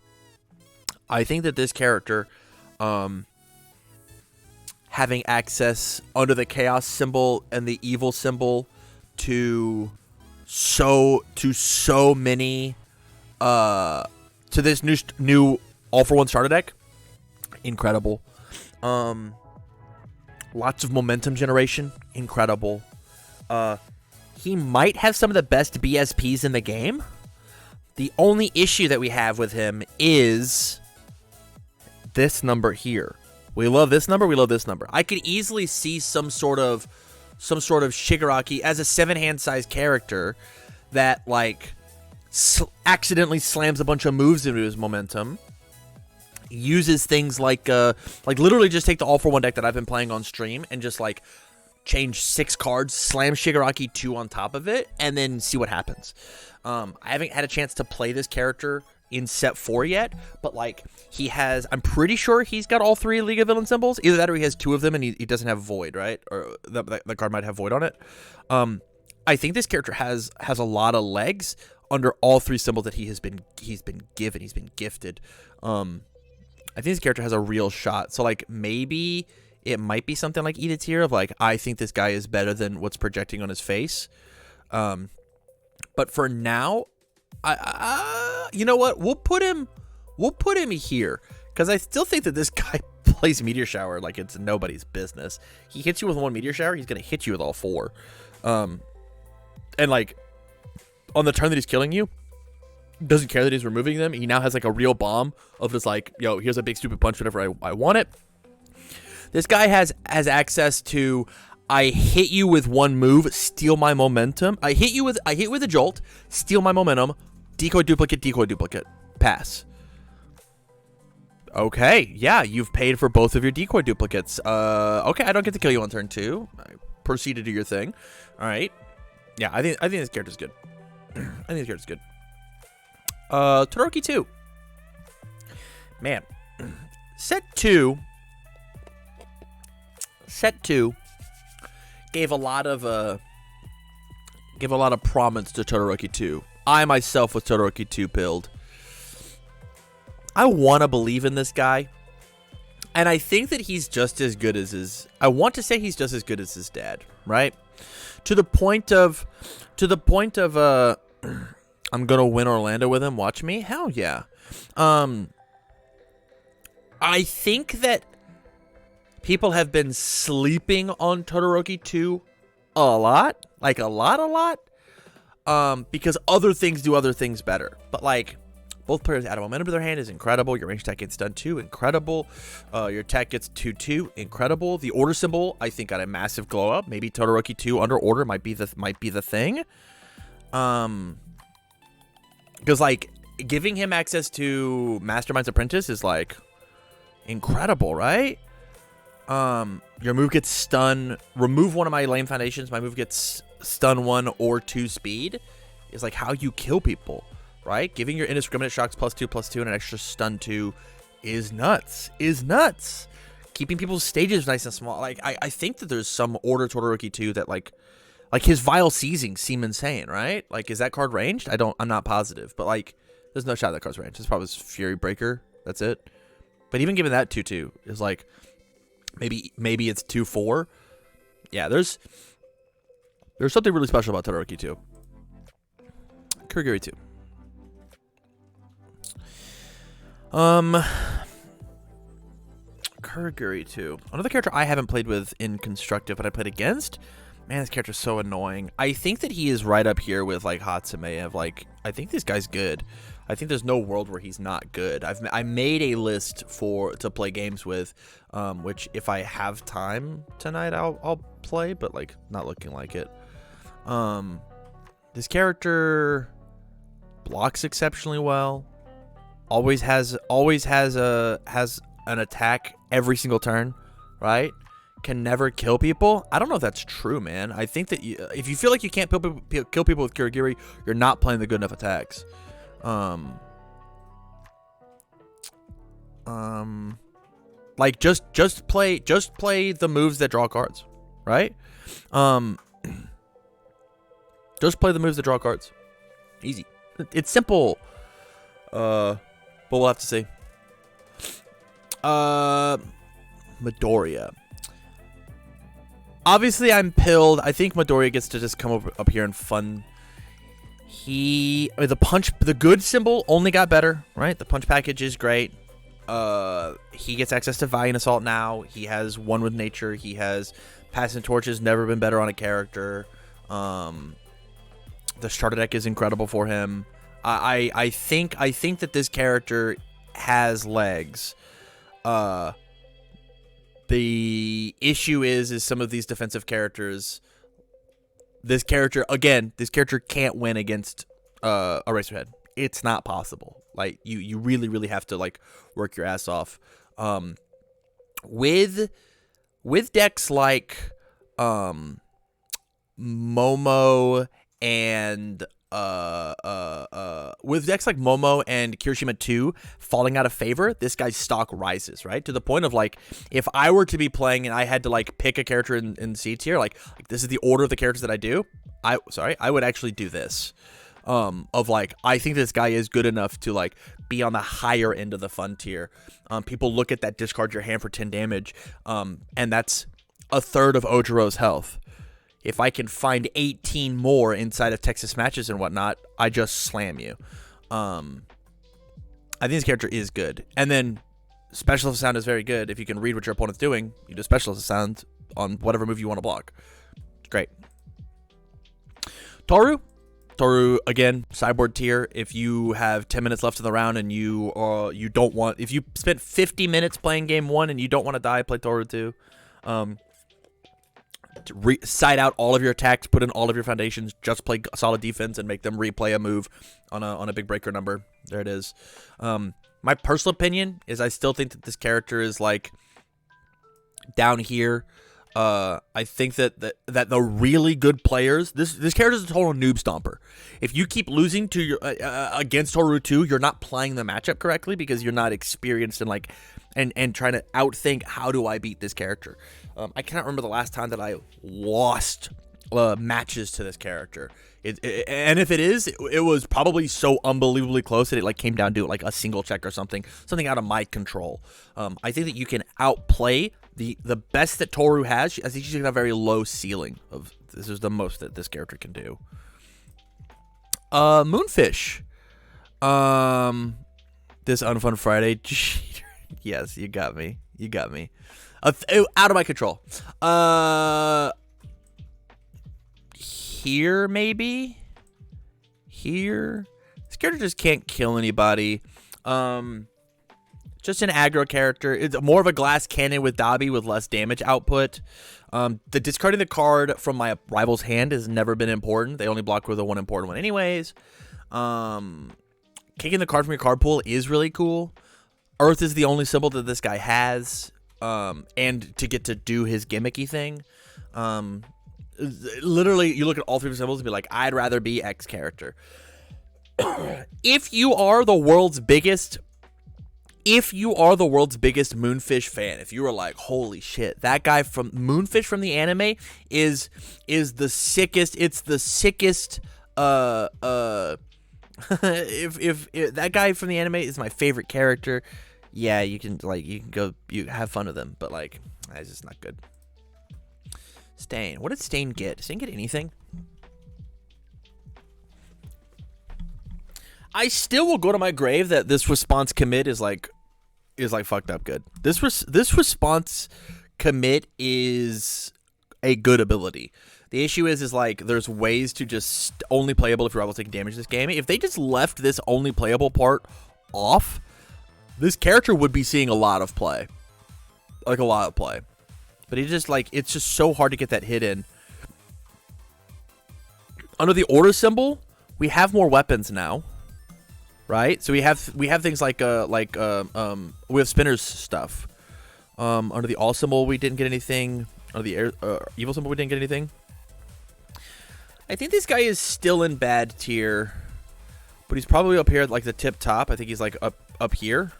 I think that this character, having access under the chaos symbol and the evil symbol to so many, to this new all-for-one starter deck, incredible. Lots of momentum generation, incredible. He might have some of the best BSPs in the game. The only issue that we have with him is this number here. We love this number. We love this number. I could easily see some sort of Shigaraki as a 7-hand size character that like accidentally slams a bunch of moves into his momentum. Uses things like literally just take the all-for-one deck that I've been playing on stream and just like change 6 cards, slam Shigaraki 2 on top of it, and then see what happens. I haven't had a chance to play this character in set 4 yet, but like he has, I'm pretty sure he's got all 3 League of Villain symbols. Either that or he has 2 of them and he doesn't have Void, right? Or the card might have Void on it. I think this character has a lot of legs under all 3 symbols that he's been given. He's been gifted. I think this character has a real shot. So like maybe it might be something like Eat a Tear of like, I think this guy is better than what's projecting on his face. But for now, you know what? We'll put him here because I still think that this guy plays Meteor Shower like it's nobody's business. He hits you with 1 Meteor Shower, he's gonna hit you with all 4. And like on the turn that he's killing you, doesn't care that he's removing them. He now has like a real bomb of just like, yo, here's a big stupid punch whenever I want it. This guy has access to, I hit you with 1 move, steal my momentum. I hit with a jolt, steal my momentum, decoy duplicate, pass. Okay, yeah, you've paid for both of your decoy duplicates. Okay, I don't get to kill you on turn 2. Proceed to do your thing. All right. Yeah, I think this character's good. Todoroki 2. Man, set 2 gave a lot of prominence to Todoroki 2. I myself was Todoroki 2 pilled. I want to believe in this guy, and I think that he's just as good as his. I want to say he's just as good as his dad, right? To the point of I'm gonna win Orlando with him. Watch me. Hell yeah. I think that people have been sleeping on Todoroki 2 a lot. Like a lot. Because other things do other things better. But like both players add a momentum to their hand is incredible. Your range attack gets done 2, incredible. Your attack gets 2/2, incredible. The order symbol, I think, got a massive glow up. Maybe Todoroki 2 under order might be the thing. Because like giving him access to Mastermind's Apprentice is like incredible, right? Your move gets stun. Remove one of my lane foundations. My move gets stun 1 or 2 speed. Is like how you kill people, right? Giving your indiscriminate shocks +2/+2 and an extra stun 2 is nuts. Keeping people's stages nice and small. Like I think that there's some order Todoroki 2 that like his Vile Seizing seem insane, right? Like, is that card ranged? I'm not positive, but like, there's no shot that card's ranged. It's probably Fury Breaker. That's it. But even given that 2/2 is like, maybe it's 2/4. Yeah, there's something really special about Todoroki 2. Kurigiri 2. Kurigiri 2. Another character I haven't played with in constructive, but I played against. Man, this character's so annoying. I think that he is right up here with like Hatsume of like, I think this guy's good. I think there's no world where he's not good. I made a list to play games with, which if I have time tonight, I'll play, but like not looking like it. This character blocks exceptionally well. Always has an attack every single turn, right? Can never kill people. I don't know if that's true, man. I think that if you feel like you can't kill people with Kirigiri, you're not playing the good enough attacks. Like just play the moves that draw cards, right? Just play the moves that draw cards. Easy. It's simple. But we'll have to see. Midoriya. Obviously, I'm pilled. I think Midoriya gets to just come up here and fun. The good symbol only got better, right? The punch package is great. He gets access to Valiant Assault now. He has One with Nature. He has Passing Torch has never been better on a character. The starter deck is incredible for him. I think that this character has legs. The issue is some of these defensive characters. This character can't win against Eraserhead. It's not possible. Like you really have to like work your ass off. With decks like Momo and with decks like Momo and Kirishima 2 falling out of favor, this guy's stock rises, right? To the point of like, if I were to be playing and I had to like pick a character in C tier, like this is the order of the characters that I do, I would actually do this. Of like, I think this guy is good enough to like be on the higher end of the fun tier. People look at that discard your hand for 10 damage, and that's a third of Ojiro's health. If I can find 18 more inside of Texas matches and whatnot, I just slam you. I think this character is good. And then Specialist Sound is very good. If you can read what your opponent's doing, you do Specialist Sound on whatever move you want to block. Great. Toru, again, sideboard tier. If you have 10 minutes left in the round and you don't want... If you spent 50 minutes playing game 1 and you don't want to die, play Toru 2. Side out all of your attacks, put in all of your foundations, just play solid defense and make them replay a move on a big breaker number. There it is. My personal opinion is I still think that this character is like down here. I think that the really good players, this character is a total noob stomper. If you keep losing to your against Toru 2, you're not playing the matchup correctly because you're not experienced in like and trying to outthink how do I beat this character. I cannot remember the last time that I lost matches to this character. And if it was probably so unbelievably close that it like came down to like a single check or something out of my control. I think that you can outplay the best that Toru has. I think she's got a very low ceiling of this is the most that this character can do. Moonfish. This Unfun Friday. Yes, you got me. Out of my control. Here, maybe? Here? This character just can't kill anybody. Just an aggro character. It's more of a glass cannon with Dabi with less damage output. The discarding the card from my rival's hand has never been important. They only block with the one important one anyways. Kicking the card from your card pool is really cool. Earth is the only symbol that this guy has. And to get to do his gimmicky thing. Literally, you look at all three symbols and be like, I'd rather be X character. If you are the world's biggest Moonfish fan, if you were like, holy shit, that guy from Moonfish from the anime is the sickest. It's the sickest. If that guy from the anime is my favorite character, yeah, you can go, you have fun with him, but like, it's just not good. Stain. What did Stain get? Did Stain get anything? I still will go to my grave that this response commit is like fucked up good. This response commit is a good ability. The issue is like there's ways to just only playable if you're able to take damage this game. If they just left this only playable part off, this character would be seeing a lot of play. Like a lot of play. But he just like, it's just so hard to get that hit in. Under the order symbol, we have more weapons now. Right? So we have things like we have Spinner's stuff. Under the all symbol, we didn't get anything. Under the evil symbol, we didn't get anything. I think this guy is still in bad tier, but he's probably up here at like the tip top. I think he's like up here.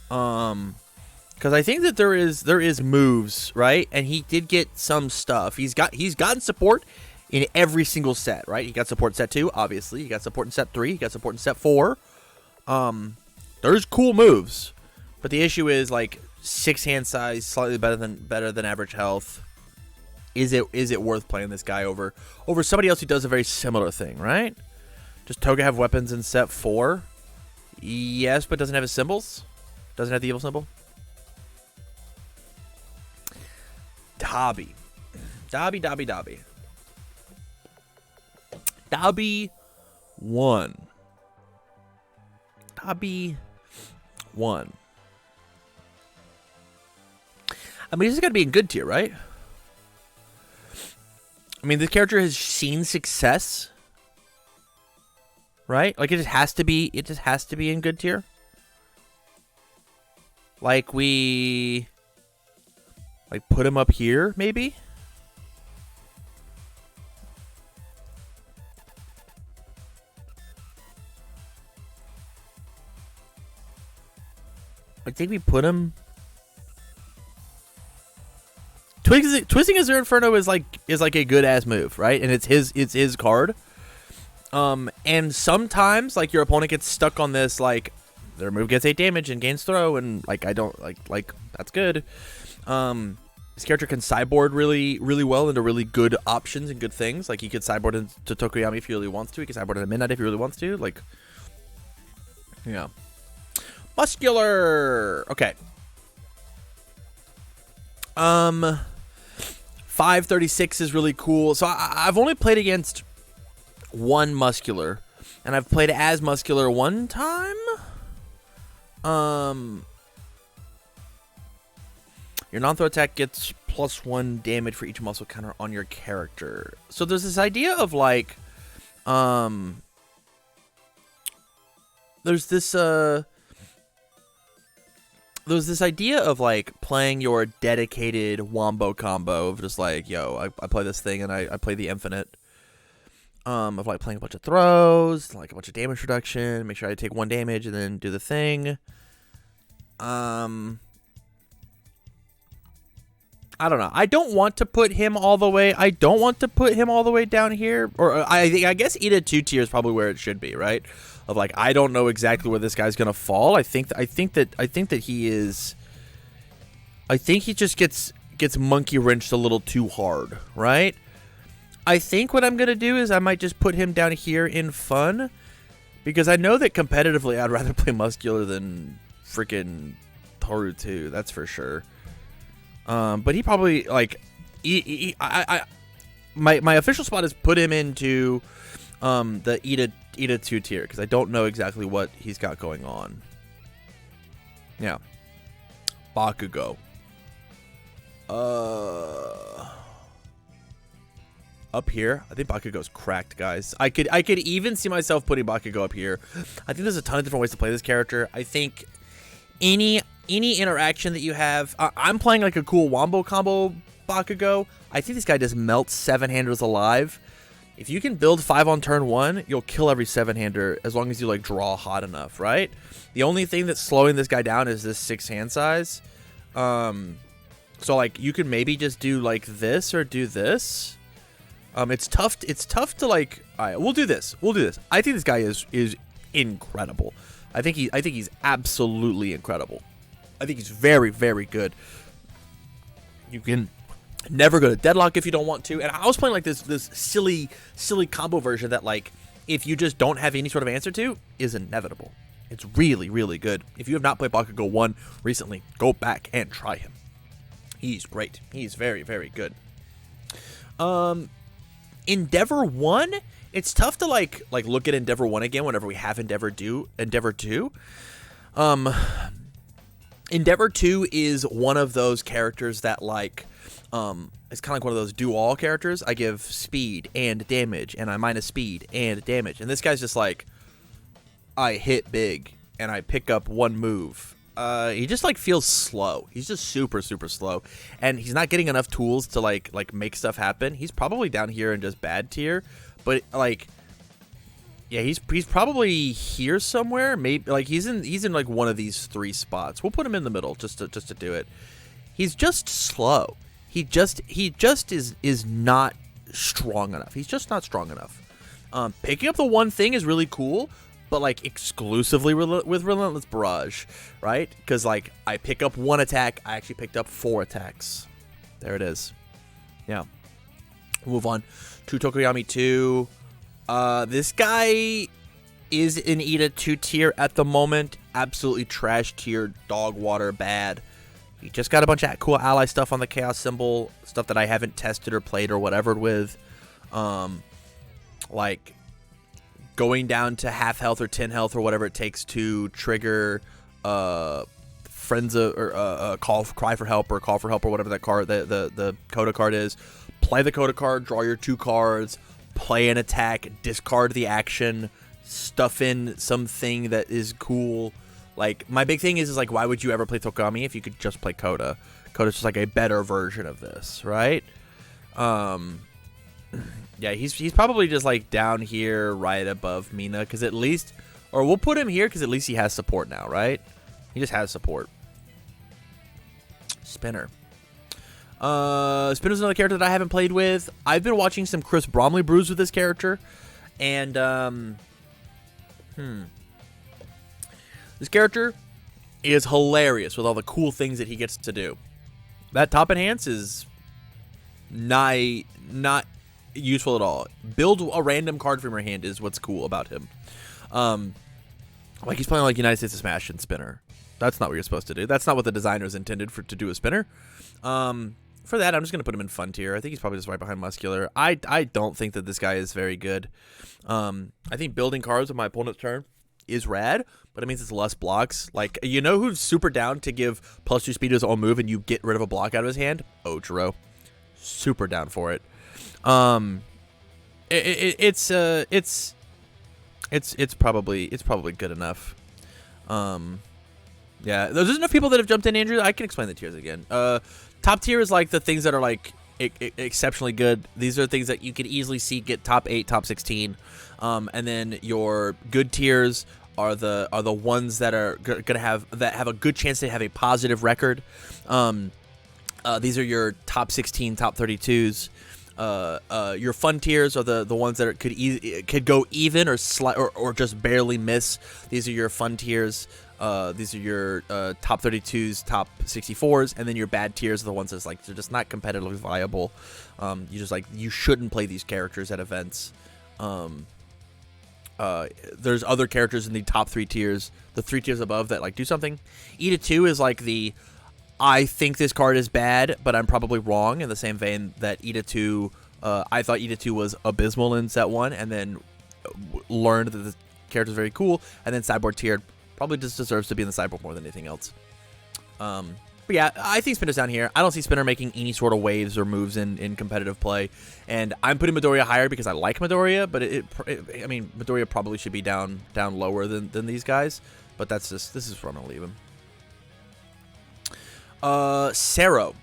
Because I think that there is moves, right? And he did get some stuff. He's gotten support in every single set, right? He got support in set 2, obviously. He got support in set 3. He got support in set 4. There's cool moves, but the issue is like 6 hand size, slightly better than average health. Is it worth playing this guy over somebody else who does a very similar thing, right? Does Toga have weapons in set 4? Yes, but doesn't have his symbols. Doesn't have the evil symbol. Dobby 1. I mean, he's got to be in good tier, right? I mean, this character has seen success, right? Like, it just has to be in good tier. Like, we put him up here, maybe? I think we put him... Twisting Azure Inferno is like a good ass move, right? And it's his card. And sometimes like your opponent gets stuck on this, like their move gets 8 damage and gains throw, and like I don't like that's good. This character can sideboard really well into really good options and good things. Like he could sideboard into Tokoyami if he really wants to. He can sideboard into Midnight if he really wants to. Like, yeah. Muscular. Okay. 536 is really cool. So I've only played against one Muscular, and I've played as Muscular one time. Your non-throw attack gets +1 damage for each muscle counter on your character. So there's this idea of like, there's this idea of like playing your dedicated wombo combo of just like, yo, I play this thing and I play the infinite. Of like playing a bunch of throws, like a bunch of damage reduction, make sure I take 1 damage and then do the thing. I don't know. I don't want to put him all the way. I don't want to put him all the way down here. Or I guess Ida 2 tier is probably where it should be, right? Of like, I don't know exactly where this guy's gonna fall. I think that he is. I think he just gets monkey wrenched a little too hard, right? I think what I'm gonna do is I might just put him down here in fun, because I know that competitively I'd rather play Muscular than freaking Toru 2. That's for sure. But he probably like, my official spot is put him into the Ida 2 tier, because I don't know exactly what he's got going on. Yeah. Bakugo. Up here, I think Bakugo's cracked, guys. I could even see myself putting Bakugo up here. I think there's a ton of different ways to play this character. I think any interaction that you have, I'm playing like a cool wombo combo Bakugo. I think this guy just melts 7-handers alive. If you can build 5 on turn 1, you'll kill every 7-hander as long as you like draw hot enough, right? The only thing that's slowing this guy down is this 6 hand size. So like you can maybe just do like this or do this. It's tough to like. All right, we'll do this. I think this guy is incredible. I think he's absolutely incredible. I think he's very, very good. You can never go to deadlock if you don't want to. And I was playing like this silly combo version that like if you just don't have any sort of answer to is inevitable. It's really, really good. If you have not played Bakugo 1 recently, go back and try him. He's great. He's very, very good. Endeavor 1, it's tough to like look at Endeavor 1 again whenever we have Endeavor 2. Endeavor 2 is one of those characters that like it's kind of like one of those do-all characters. I give speed and damage, and I minus speed and damage. And this guy's just like, I hit big, and I pick up one move. He just like feels slow. He's just super, super slow. And he's not getting enough tools to like make stuff happen. He's probably down here in just bad tier. But like, yeah, he's probably here somewhere. Maybe like he's in like one of these 3 spots. We'll put him in the middle just to do it. He's just slow. He just is not strong enough. He's just not strong enough. Picking up the one thing is really cool, but like exclusively with Relentless Barrage, right? Because like I pick up 1 attack, I actually picked up 4 attacks. There it is. Yeah. We'll move on to Tokoyami 2. This guy is in Ida 2 tier at the moment. Absolutely trash tier, dog water, bad. He just got a bunch of cool ally stuff on the Chaos Symbol, stuff that I haven't tested or played or whatever with. Like going down to half health or 10 health or whatever it takes to trigger friends or cry for help or call for help or whatever that card the Coda card is. Play the Coda card, draw your 2 cards, play an attack, discard the action, stuff in something that is cool. Like, my big thing is like, why would you ever play Tokami if you could just play Coda? Coda's just like a better version of this, right? Yeah, he's probably just like down here right above Mina, because at least, or we'll put him here because at least he has support now, right? He just has support. Spinner. Spinner's another character that I haven't played with. I've been watching some Chris Bromley brews with this character, and this character is hilarious with all the cool things that he gets to do. That top enhance is not useful at all. Build a random card from your hand is what's cool about him. Like he's playing like United States of Smash and Spinner. That's not what you're supposed to do. That's not what the designers intended to do a Spinner. For that, I'm just going to put him in fun tier. I think he's probably just right behind Muscular. I don't think that this guy is very good. I think building cards with my opponent's turn is rad, but it means it's less blocks. Like, you know who's super down to give +2 speed to his own move and you get rid of a block out of his hand? Ojiro. Super down for it. It's probably good enough. Yeah, there's enough people that have jumped in, Andrew. I can explain the tiers again. Top tier is like the things that are like exceptionally good. These are things that you could easily see get top 8, top 16. And then your good tiers are the ones that are gonna have a good chance to have a positive record. These are your top 16, top 32s. Your fun tiers are the ones that could go even or just barely miss. These are your fun tiers. These are your top 32s, top 64s, and then your bad tiers are the ones that's like they're just not competitively viable. You shouldn't play these characters at events. There's other characters in the top 3 tiers, the 3 tiers above that like do something. Ida 2 is like the I think this card is bad, but I'm probably wrong, in the same vein that Ida 2, I thought Ida 2 was abysmal in set 1, and then learned that the character is very cool, and then sideboard tiered. Probably just deserves to be in the sideboard more than anything else. But yeah, I think Spinner's down here. I don't see Spinner making any sort of waves or moves in competitive play. And I'm putting Midoriya higher because I like Midoriya, but I mean, Midoriya probably should be down lower than these guys. But this is where I'm going to leave him. Sero.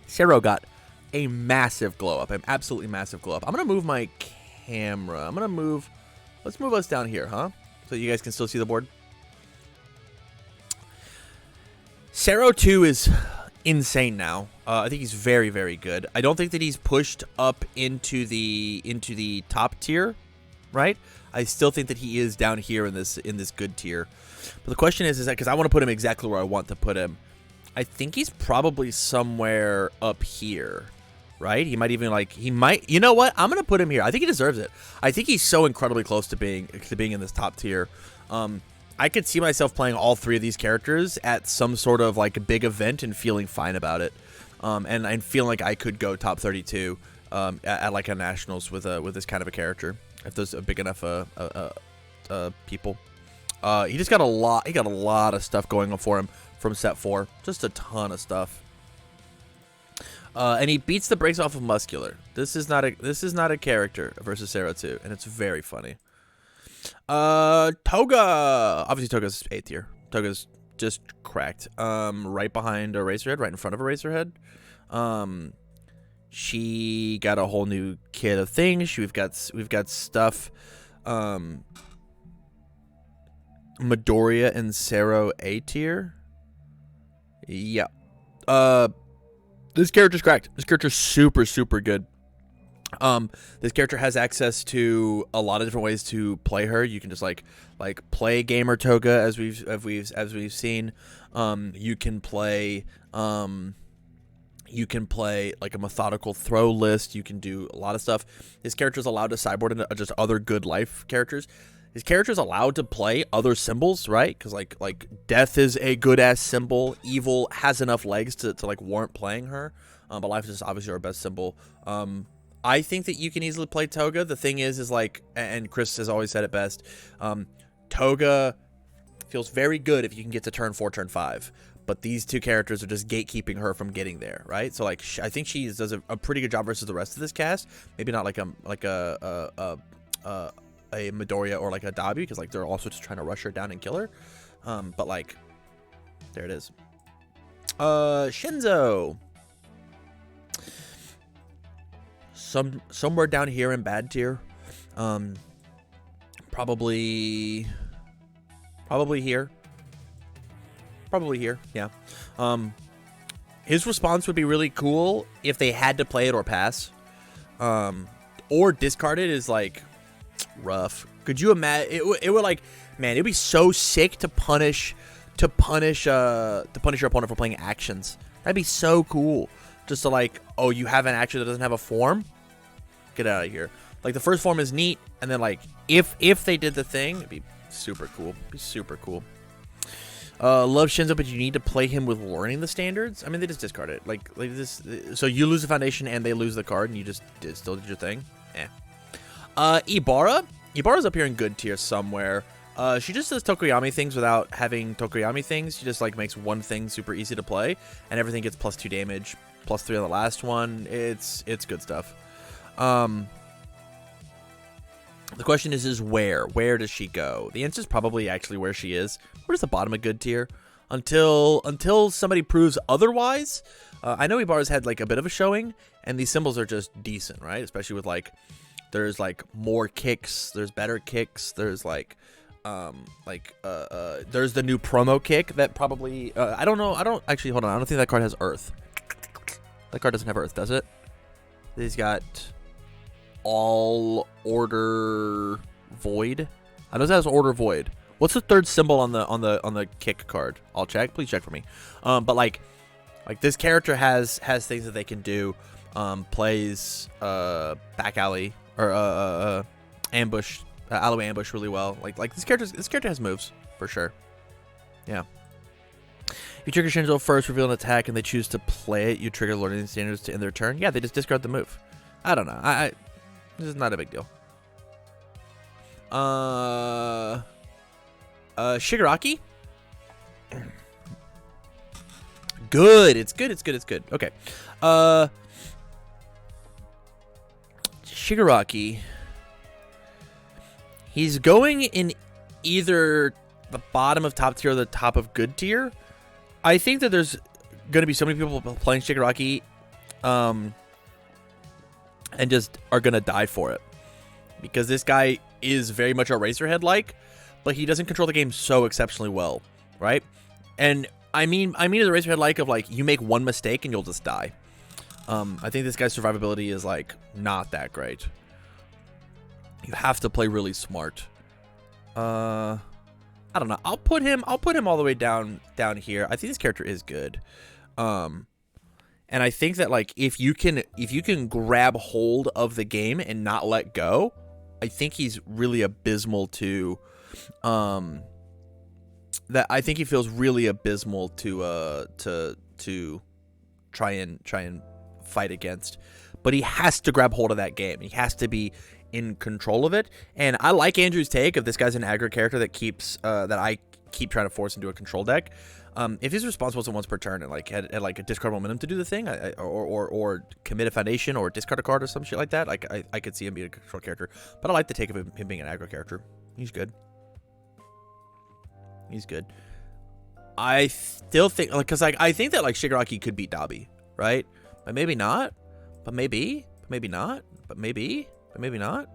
Sero got a massive glow up, an absolutely massive glow up. I'm going to move my camera. Let's move us down here, huh? So you guys can still see the board. Sero 2 is insane now. I think he's very, very good. I don't think that he's pushed up into the top tier, right? I still think that he is down here in this good tier. But the question is that because I want to put him exactly where I want to put him, I think he's probably somewhere up here. Right? He might even you know what? I'm going to put him here. I think he deserves it. I think he's so incredibly close to being in this top tier. I could see myself playing all 3 of these characters at some sort of like a big event and feeling fine about it. And I feel like I could go top 32 at like a nationals with this kind of a character if there's a big enough people. He just got a lot. He got a lot of stuff going on for him from set 4. Just a ton of stuff. And he beats the brakes off of Muscular. This is not a character versus Sarah 2, and it's very funny. Toga. Obviously Toga's 8th tier. Toga's just cracked. Right behind Eraserhead, right in front of Eraserhead. She got a whole new kit of things. We've got stuff. Midoriya and Sero A tier. Yeah. This character's cracked. This character's super, super good. This character has access to a lot of different ways to play her. You can just like play Gamer Toga as we've seen. You can play like a methodical throw list. You can do a lot of stuff. This character is allowed to sideboard into just other good life characters. His character is allowed to play other symbols, right? Because like death is a good ass symbol. Evil has enough legs to like warrant playing her. But life is obviously our best symbol. I think that you can easily play Toga. The thing is like, and Chris has always said it best. Toga feels very good if you can get to turn 4, turn 5. But these two characters are just gatekeeping her from getting there, right? So like, I think she does a pretty good job versus the rest of this cast. Maybe not like a Midoriya or like a Dabi, because like they're also just trying to rush her down and kill her. But like, there it is. Shinzo. Somewhere down here in bad tier. Probably here. Probably here, yeah. His response would be really cool if they had to play it or pass. Or discard it is like rough. Could you imagine? It would like, man, it'd be so sick to punish your opponent for playing actions. That'd be so cool. Just to like, oh, you have an action that doesn't have a form? Get out of here. Like the first form is neat, and then like if they did the thing, it'd be super cool. It'd be super cool. Love Shinzo, but you need to play him with learning the standards. I mean, they just discard it. Like this. So you lose the foundation and they lose the card, and you just still did your thing. Ibarra. Ibarra's up here in good tier somewhere. She just does Tokoyami things without having Tokoyami things. She just like makes one thing super easy to play, and everything gets +2 damage, +3 on the last one. It's good stuff. The question is where does she go? The answer is probably actually where she is. Where's the bottom of good tier? Until somebody proves otherwise. I know Ibarra's had like a bit of a showing, and these symbols are just decent, right? Especially with like, there's like more kicks, there's better kicks, there's like there's the new promo kick that probably I don't know. I don't actually, hold on. I don't think that card has Earth. That card doesn't have Earth, does it? He's got All Order Void. I know it has Order Void. What's the third symbol on the kick card? I'll check. Please check for me. But like this character has things that they can do. Plays back alley or ambush, alleyway ambush really well. Like this character has moves for sure. Yeah. If you trigger Shinzo first, reveal an attack, and they choose to play it, you trigger learning standards to end their turn. Yeah, they just discard the move. I don't know. This is not a big deal. Shigaraki. Good. It's good. Okay. Shigaraki. He's going in either the bottom of top tier or the top of good tier. I think that there's going to be so many people playing Shigaraki and just are going to die for it. Because this guy is very much a Razorhead-like, but he doesn't control the game so exceptionally well, right? And I mean the Razorhead-like of like, you make one mistake and you'll just die. I think this guy's survivability is like not that great. You have to play really smart. I don't know. I'll put him all the way down here. I think this character is good. And I think that like if you can grab hold of the game and not let go, I think he's really abysmal to that I think he feels really abysmal to try and fight against. But he has to grab hold of that game. He has to be in control of it. And I like Andrew's take of this guy's an aggro character that keeps that I keep trying to force into a control deck. If his response wasn't once per turn and like had like a discard momentum to do the thing, or commit a foundation or discard a card or some shit like that, like I could see him being a control character. But I like the take of him being an aggro character. He's good. He's good. I still think, like, because like I think that like Shigaraki could beat Dabi, right? But maybe not. But maybe. But maybe not. But maybe. But maybe not.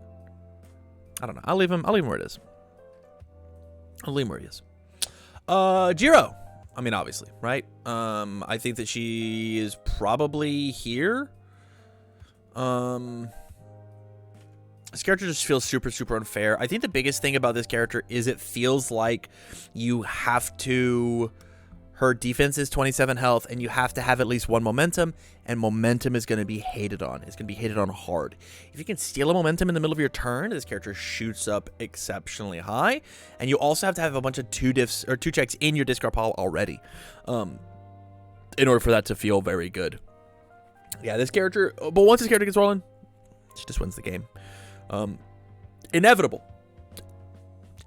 I don't know. I'll leave him where it is. I'll leave him where he is. Jiro. I mean, obviously, right? I think that she is probably here. This character just feels super, super unfair. I think the biggest thing about this character is it feels like you have to... Her defense is 27 health, and you have to have at least one momentum, and momentum is going to be hated on. It's going to be hated on hard. If you can steal a momentum in the middle of your turn, this character shoots up exceptionally high, and you also have to have a bunch of two checks in your discard pile already, in order for that to feel very good. Yeah, this character, but once this character gets rolling, she just wins the game. Inevitable.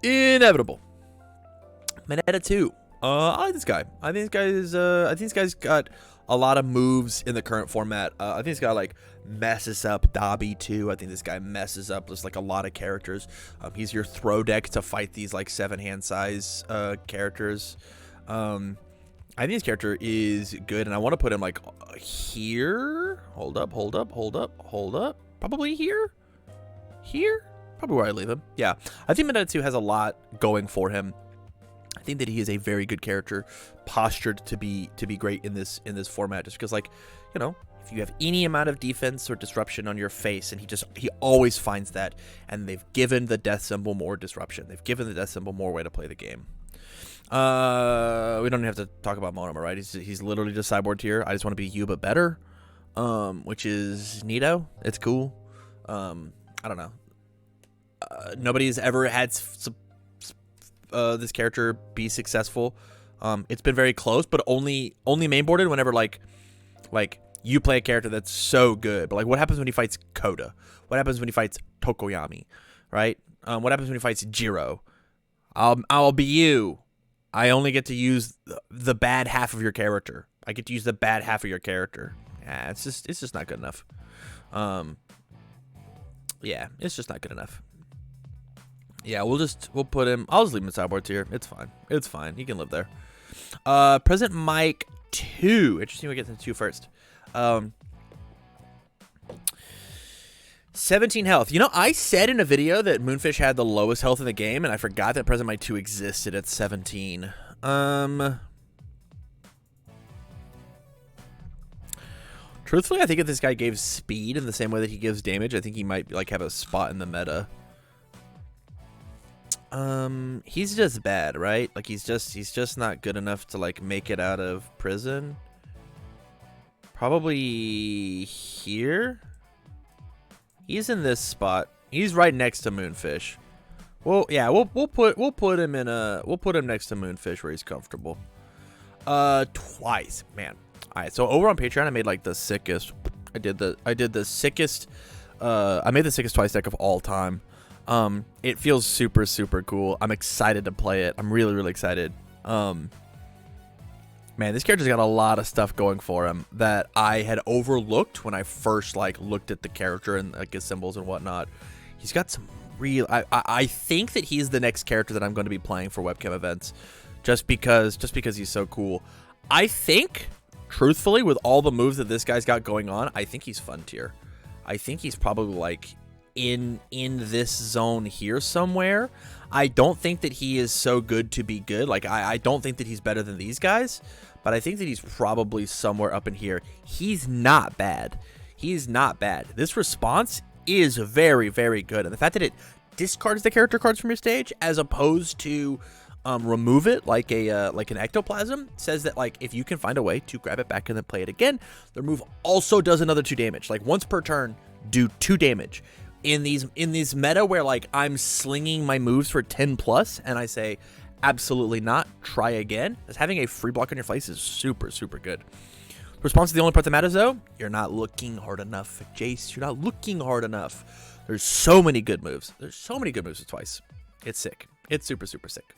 Mineta 2. I like this guy. I think this guy's got a lot of moves in the current format. I think this guy like messes up Dabi too. I think this guy messes up just like a lot of characters. He's your throw deck to fight these like 7-hand size characters. I think this character is good, and I want to put him like here. Hold up. Probably here. Probably where I leave him. Yeah, I think Mineta 2 has a lot going for him. I think that he is a very good character, postured to be great in this format. Just because, like, you know, if you have any amount of defense or disruption on your face, and he always finds that. And they've given the death symbol more disruption. They've given the death symbol more way to play the game. We don't have to talk about Monoma, right? He's literally just sideboard tier. I just want to be you but better, which is neato. It's cool. I don't know. Nobody's ever had this character be successful. It's been very close, but only mainboarded whenever like you play a character that's so good. But like, what happens when he fights Koda? What happens when he fights Tokoyami? Right? What happens when he fights Jiro? I'll be you. I only get to use the bad half of your character. I get to use the bad half of your character. Yeah, it's just not good enough. Yeah, it's just not good enough. Yeah, we'll put him. I'll just leave him in sideboard tier. It's fine. He can live there. President Mike 2. Interesting. We get to 2 first. 17 health. You know, I said in a video that Moonfish had the lowest health in the game, and I forgot that President Mike 2 existed at 17. Truthfully, I think if this guy gave speed in the same way that he gives damage, I think he might like have a spot in the meta. He's just bad, right? Like he's just not good enough to like make it out of prison. Probably here. He's in this spot. He's right next to Moonfish. Well, yeah, we'll put him next to Moonfish where he's comfortable. Twice, man. All right, so over on Patreon, I made like the sickest. I made the sickest twice deck of all time. It feels super, super cool. I'm excited to play it. I'm really, really excited. Man, this character's got a lot of stuff going for him that I had overlooked when I first like looked at the character and like his symbols and whatnot. He's got some real. I think that he's the next character that I'm going to be playing for webcam events, just because he's so cool. I think, truthfully, with all the moves that this guy's got going on, I think he's fun tier. I think he's probably like in this zone here somewhere. I don't think that he is so good to be good. Like I don't think that he's better than these guys, but I think that he's probably somewhere up in here. He's not bad. He's not bad. This response is very, very good. And the fact that it discards the character cards from your stage as opposed to remove it like an ectoplasm says that like if you can find a way to grab it back and then play it again, the move also does another 2 damage. Like once per turn, do 2 damage. In these meta where like I'm slinging my moves for 10 plus and I say absolutely not, try again, as having a free block on your face is super, super good. Response is the only part that matters, though. You're not looking hard enough, Jace. You're not looking hard enough. There's so many good moves. There's so many good moves with Twice. It's sick. It's super, super sick.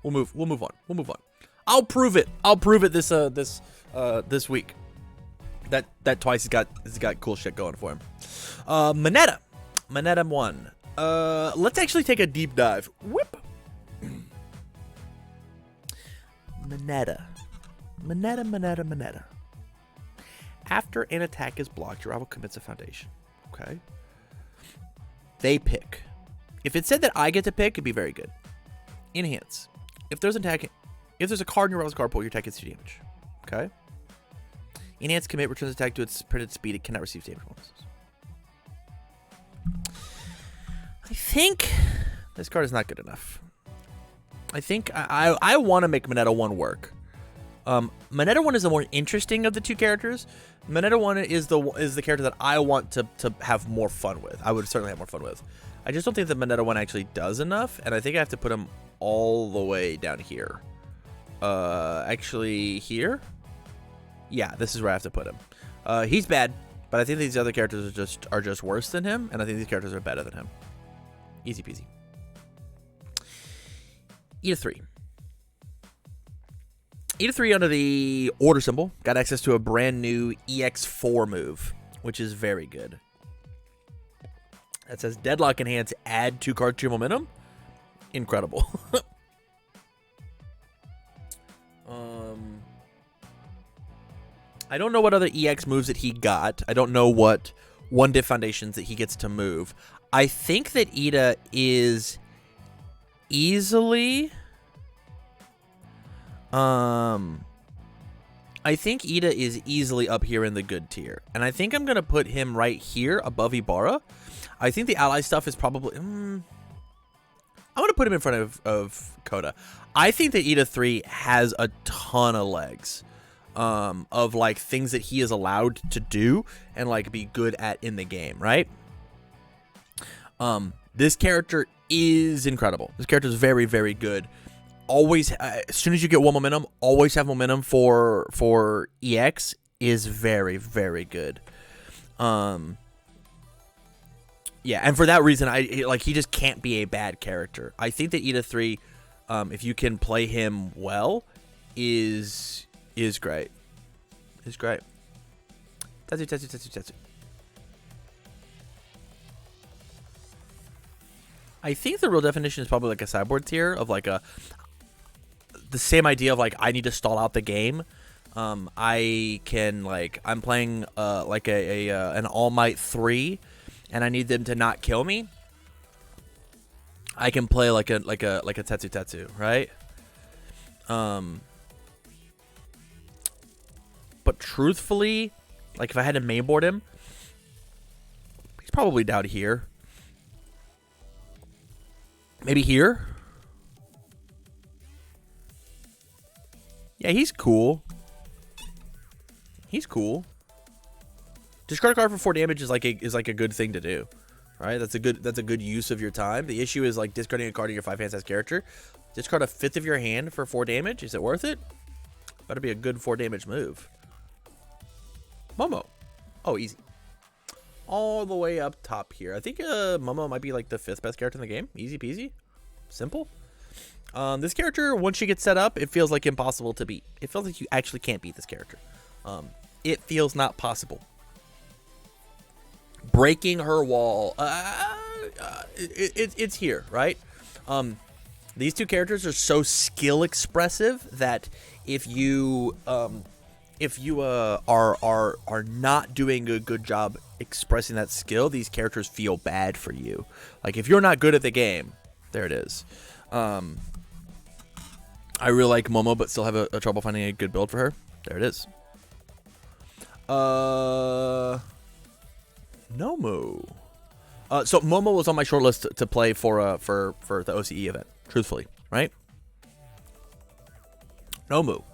We'll move on. We'll move on. I'll prove it. I'll prove it this week. That Twice has got cool shit going for him. Moneta 1. Let's actually take a deep dive. Whip. Moneta. After an attack is blocked, your rival commits a foundation. Okay. They pick. If it said that I get to pick, it'd be very good. Enhance. If there's a card in your rival's card pool, your attack gets 2 damage. Okay. Enhance commit returns attack to its printed speed. It cannot receive damage bonuses. I think this card is not good enough. I think I want to make Moneta 1 work. Moneta 1 is the more interesting of the 2 characters. Moneta 1 is the character that I want to have more fun with. I would certainly have more fun with. I just don't think that Moneta 1 actually does enough, and I think I have to put him all the way down here. Actually here? Yeah, this is where I have to put him. He's bad, but I think these other characters are just worse than him, and I think these characters are better than him. Easy peasy. Eat a 3. Eat a 3 under the order symbol. Got access to a brand new EX4 move, which is very good. That says Deadlock Enhance, add 2 cards to your momentum. Incredible. I don't know what other EX moves that he got. I don't know what 1-diff foundations that he gets to move. I think that Ida is easily... I think Ida is easily up here in the good tier. And I think I'm going to put him right here above Ibarra. I think the ally stuff is probably... I'm going to put him in front of Coda. I think that Ida 3 has a ton of legs. Of like things that he is allowed to do and like be good at in the game, right? This character is incredible. This character is very, very good. Always, as soon as you get 1 momentum, always have momentum for EX is very, very good. Yeah, and for that reason, he just can't be a bad character. I think that Ida 3, if you can play him well, is great. Is great. Tetsu. I think the real definition is probably like a sideboard tier of like the same idea of like I need to stall out the game. I can I'm playing like an All Might 3, and I need them to not kill me. I can play like a Tetsu, right? But truthfully, like if I had to mainboard him, he's probably down here. Maybe here. Yeah, he's cool. He's cool. Discard a card for 4 damage is like a good thing to do, right? That's a good use of your time. The issue is like discarding a card in your 5 hand size character. Discard a 5th of your hand for 4 damage. Is it worth it? Better be a good 4 damage move. Momo. Oh, easy. All the way up top here. I think Momo might be like the 5th best character in the game. Easy peasy. Simple. This character, once she gets set up, it feels like impossible to beat. It feels like you actually can't beat this character. It feels not possible. Breaking her wall. It's here, right? These 2 characters are so skill expressive that if you are not doing a good job expressing that skill, these characters feel bad for you. Like if you're not good at the game, there it is. I really like Momo, but still have a trouble finding a good build for her. There it is. Nomu. So Momo was on my short list to play for the OCE event. Truthfully, right? Nomu.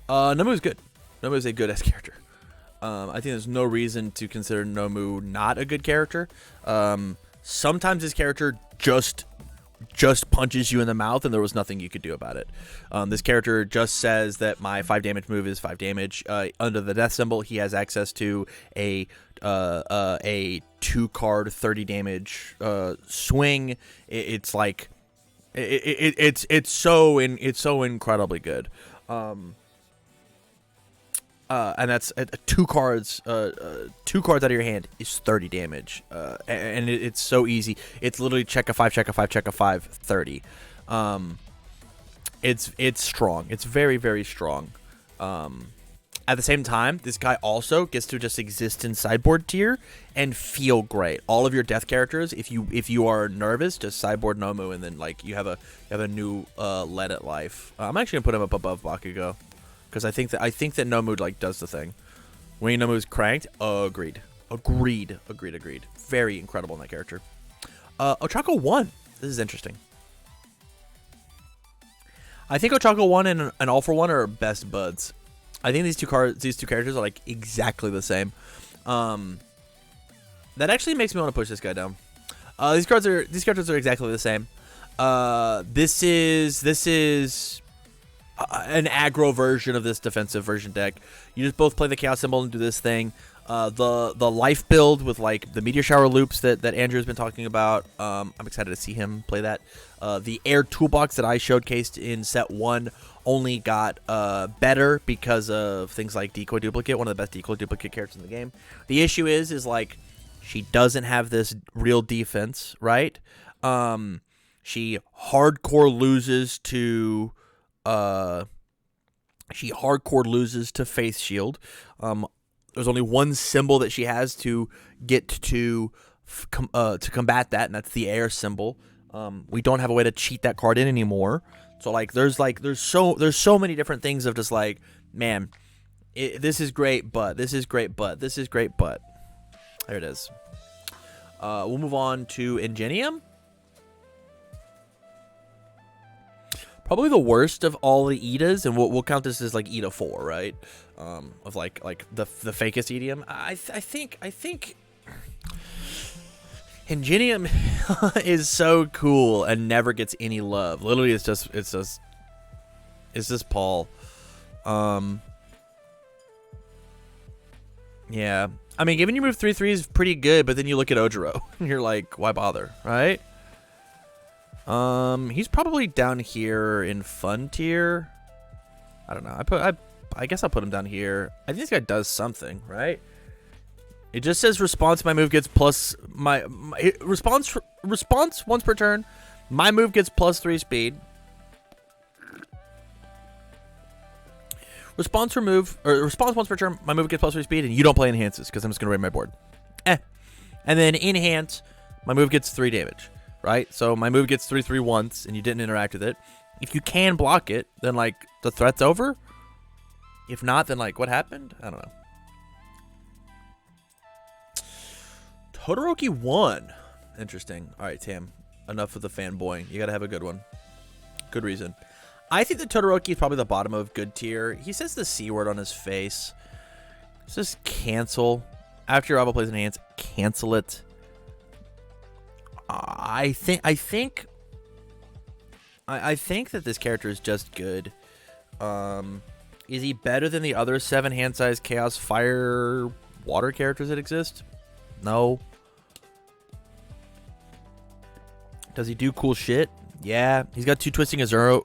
Nomu is good. Nomu is a good ass character. I think there's no reason to consider Nomu not a good character. Sometimes this character just just punches you in the mouth, and there was nothing you could do about it. This character just says that my 5 damage move is 5 damage. Under the death symbol, he has access to a 2-card 30 damage swing. It's like it's so incredibly good. And that's 2 cards. 2 cards out of your hand is 30 damage, and it's so easy. It's literally check a 5, check a 5, check a 5, 30. It's strong. It's very, very strong. At the same time, this guy also gets to just exist in sideboard tier and feel great. All of your death characters, if you are nervous, just sideboard Nomu, and then like you have a new let it life. I'm actually gonna put him up above Bakugo. Because I think that Nomu like does the thing. When Nomu's cranked, agreed. Very incredible in that character. Ochako 1. This is interesting. I think Ochako 1 and All for 1 are best buds. I think these two characters are like exactly the same. That actually makes me want to push this guy down. These characters are exactly the same. This is an aggro version of this defensive version deck. You just both play the chaos symbol and do this thing. The life build with like the meteor shower loops that Andrew's been talking about. I'm excited to see him play that. The air toolbox that I showcased in set 1 only got better because of things like decoy duplicate, one of the best decoy duplicate characters in the game. The issue is like she doesn't have this real defense, right? She hardcore loses to Faith Shield. There's only one symbol that she has to get to combat that, and that's the air symbol. We don't have a way to cheat that card in anymore. So like there's so many different things of just like, man, this is great, but this is great, but this is great, but there it is. We'll move on to Ingenium. Probably the worst of all the Idas, and we'll count this as like Ida 4, right? Of like the fakest idiom. I think Ingenium is so cool and never gets any love. Literally, it's just Paul. Yeah. I mean, giving you move 3/3 is pretty good, but then you look at Ojiro and you're like, why bother, right? He's probably down here in fun tier. I don't know. I guess I'll put him down here. I think this guy does something, right? It just says response. My move gets plus my response once per turn. My move gets +3 speed. Response once per turn. My move gets +3 speed, and you don't play enhances because I'm just gonna raid my board. And then enhance. My move gets 3 damage. Right? So my move gets 3/3 once, and you didn't interact with it. If you can block it, then like the threat's over. If not, then like what happened? I don't know. Todoroki 1. Interesting. All right, Tam. Enough of the fanboying. You gotta have a good one. Good reason. I think that Todoroki is probably the bottom of good tier. He says the C word on his face. It's just cancel. After your rival plays enhance, cancel it. I think that this character is just good. Is he better than the other 7 hand-sized chaos fire water characters that exist? No. Does he do cool shit? Yeah. He's got 2 twisting Azura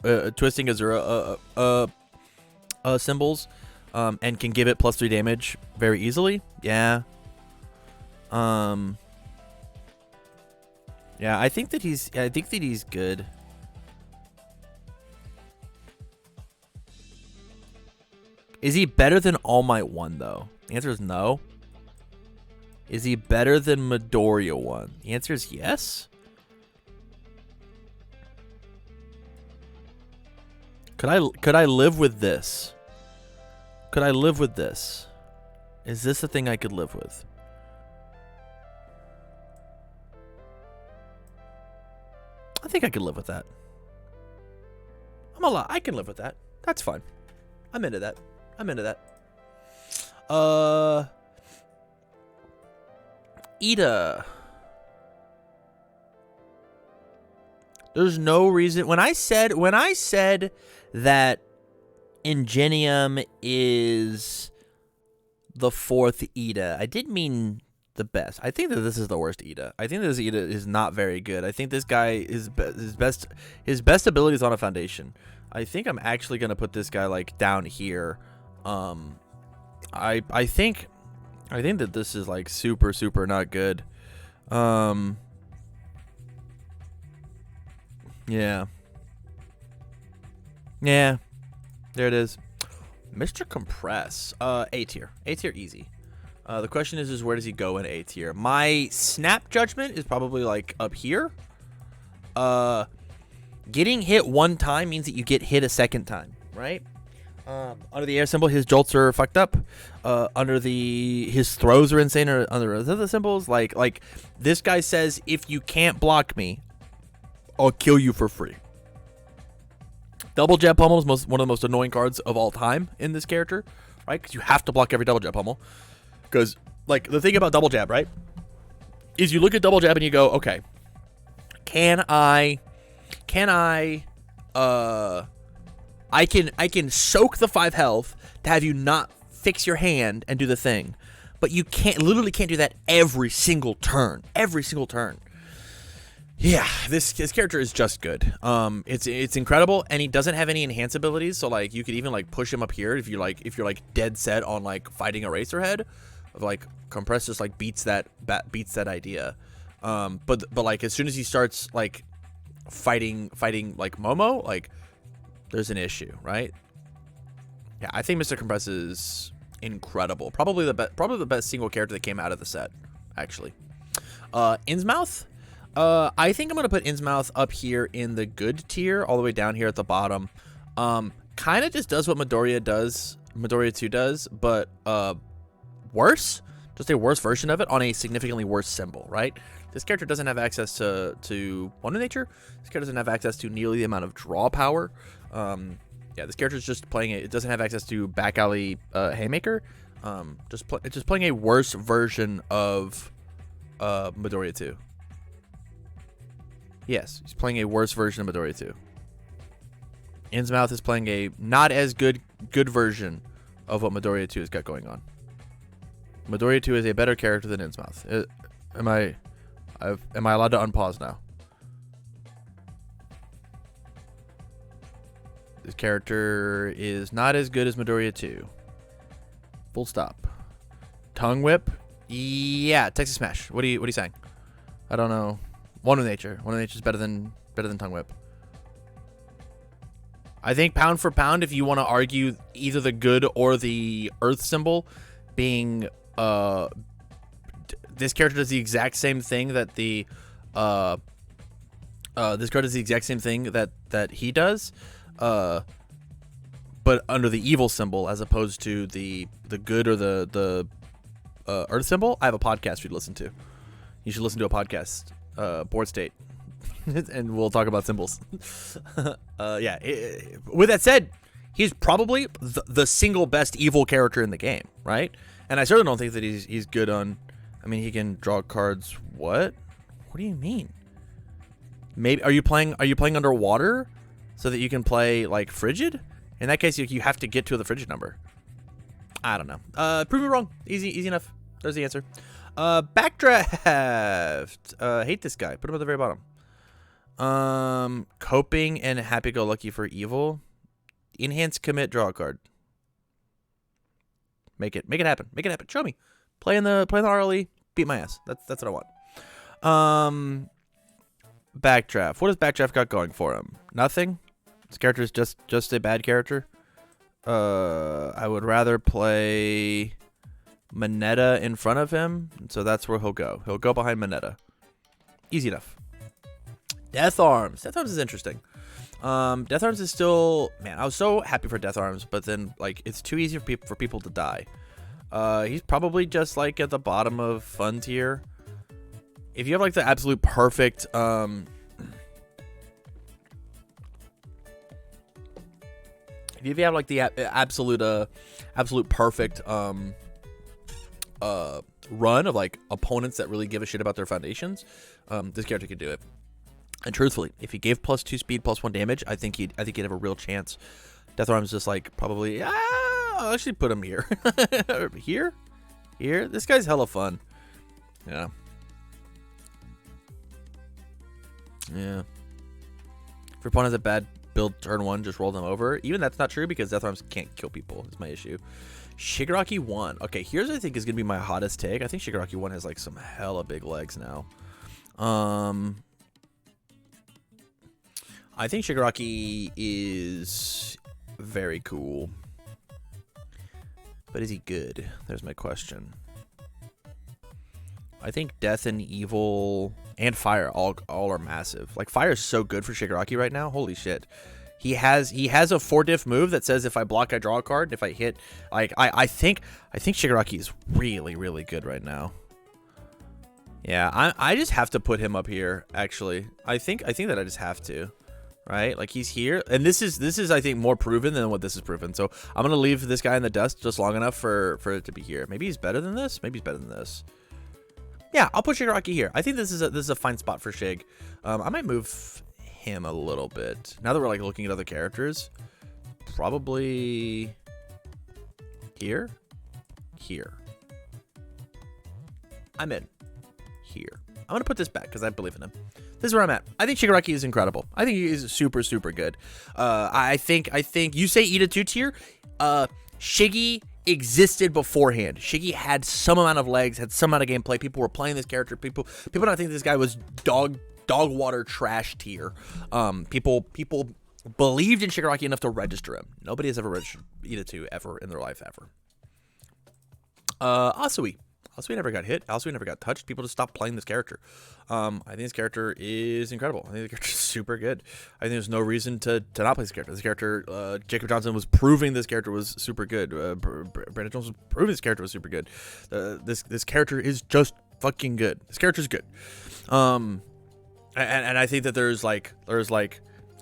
symbols, and can give it +3 damage very easily. Yeah. Yeah, I think that he's good. Is he better than All Might 1 though? The answer is no. Is he better than Midoriya 1? The answer is yes. Could I live with this? Could I live with this? Is this a thing I could live with? I think I could live with that. I can live with that. That's fine. I'm into that. Ida. There's no reason. When I said that Ingenium is the fourth Ida, I did mean the best. I think that this is the worst Ida. I think this Ida is not very good. I think this guy is his best ability is on a foundation. I think I'm actually gonna put this guy like down here. I think that this is like super not good. Yeah. Yeah. There it is. Mr. Compress. A tier. A tier easy. The question is where does he go in A tier? My snap judgment is probably like up here. Getting hit one time means that you get hit a second time, right? Under the air symbol, his jolts are fucked up. His throws are insane. Or under other symbols, like this guy says, if you can't block me, I'll kill you for free. Double jab pummel is one of the most annoying cards of all time in this character, right? Because you have to block every double jab pummel. Because like the thing about double jab, right, is you look at double jab and you go, okay, can I can soak the 5 health to have you not fix your hand and do the thing, but you literally can't do that every single turn. Yeah, this character is just good. It's incredible, and he doesn't have any enhance abilities. So like you could even like push him up here if you're like dead set on like fighting Eraserhead. Like Compress just like beats that idea. But like as soon as he starts like fighting like Momo, like there's an issue, right? Yeah, I think Mr. Compress is incredible. Probably the best single character that came out of the set, actually. Innsmouth. I think I'm gonna put Innsmouth up here in the good tier, all the way down here at the bottom. Kind of just does what Midoriya 2 does, but worse. Just a worse version of it on a significantly worse symbol, right? This character doesn't have access to Wonder Nature. This character doesn't have access to nearly the amount of draw power. Yeah, this character is just playing it. It doesn't have access to back alley Haymaker. It's just playing a worse version of Midoriya 2. Yes, he's playing a worse version of Midoriya 2. Innsmouth is playing a not as good version of what Midoriya 2 has got going on. Midoriya 2 is a better character than Innsmouth. Am I allowed to unpause now? This character is not as good as Midoriya 2. Full stop. Tongue Whip? Yeah, Texas Smash. What are you saying? I don't know. Wonder Nature. Wonder Nature is better than Tongue Whip. I think pound for pound, if you want to argue either the good or the Earth symbol, being this character does the exact same thing that this card does the exact same thing that he does, but under the evil symbol as opposed to the good or the Earth symbol. I have a podcast for you to listen to. You should listen to a podcast. Board State, and we'll talk about symbols. Yeah. With that said, he's probably the single best evil character in the game, right? And I certainly don't think that he's good on. I mean, he can draw cards. What do you mean? Maybe are you playing underwater so that you can play like Frigid? In that case, you have to get to the Frigid number. I don't know. Prove me wrong. Easy enough. There's the answer. Backdraft. Hate this guy. Put him at the very bottom. Coping and happy-go-lucky for evil. Enhance, commit, draw a card. Make it happen. Make it happen. Show me. Play in the RLE. Beat my ass. That's what I want. Backdraft. What does Backdraft got going for him? Nothing. This character is just a bad character. I would rather play Mineta in front of him, so that's where he'll go. He'll go behind Mineta. Easy enough. Death Arms. Death Arms is interesting. Death Arms is still, man, I was so happy for Death Arms, but then like it's too easy for people to die. He's probably just like at the bottom of fun tier. If you have like the absolute perfect if you have like the absolute perfect run of like opponents that really give a shit about their foundations, this character could do it. And truthfully, if he gave +2 speed, +1 damage, I think he'd have a real chance. Deathrarm's just like probably. I'll actually put him here. Here. This guy's hella fun. Yeah. If your opponent has a bad build turn 1, just roll them over. Even that's not true because Deathrarms can't kill people. Is my issue. Shigaraki 1. Okay, here's what I think is gonna be my hottest take. I think Shigaraki 1 has like some hella big legs now. I think Shigaraki is very cool. But is he good? There's my question. I think Death and Evil and Fire all are massive. Like, Fire is so good for Shigaraki right now. Holy shit. He has a 4-diff move that says if I block, I draw a card. And if I hit, like, I think Shigaraki is really, really good right now. Yeah, I just have to put him up here, actually. I think that I just have to. Right? Like, he's here. And this is I think more proven than what this is proven. So I'm gonna leave this guy in the dust just long enough for it to be here. Maybe he's better than this. Maybe he's better than this. Yeah, I'll put Shigaraki here. I think this is a fine spot for Shig. I might move him a little bit. Now that we're like looking at other characters. Probably here. Here. I'm in. Here. I'm gonna put this back because I believe in him. This is where I'm at. I think Shigaraki is incredible. I think he is super, super good. I think you say eat a 2 tier. Shiggy existed beforehand. Shiggy had some amount of legs, had some amount of gameplay. People were playing this character. People don't think this guy was dog water trash tier. People believed in Shigaraki enough to register him. Nobody has ever registered eat a 2 ever in their life ever. Asui. Asui never got hit. Asui never got touched. People just stopped playing this character. I think this character is incredible. I think the character is super good. I think there's no reason to not play this character. This character, Jacob Johnson was proving this character was super good. Brandon Jones was proving this character was super good. This character is just fucking good. This character is good. And I think that there's like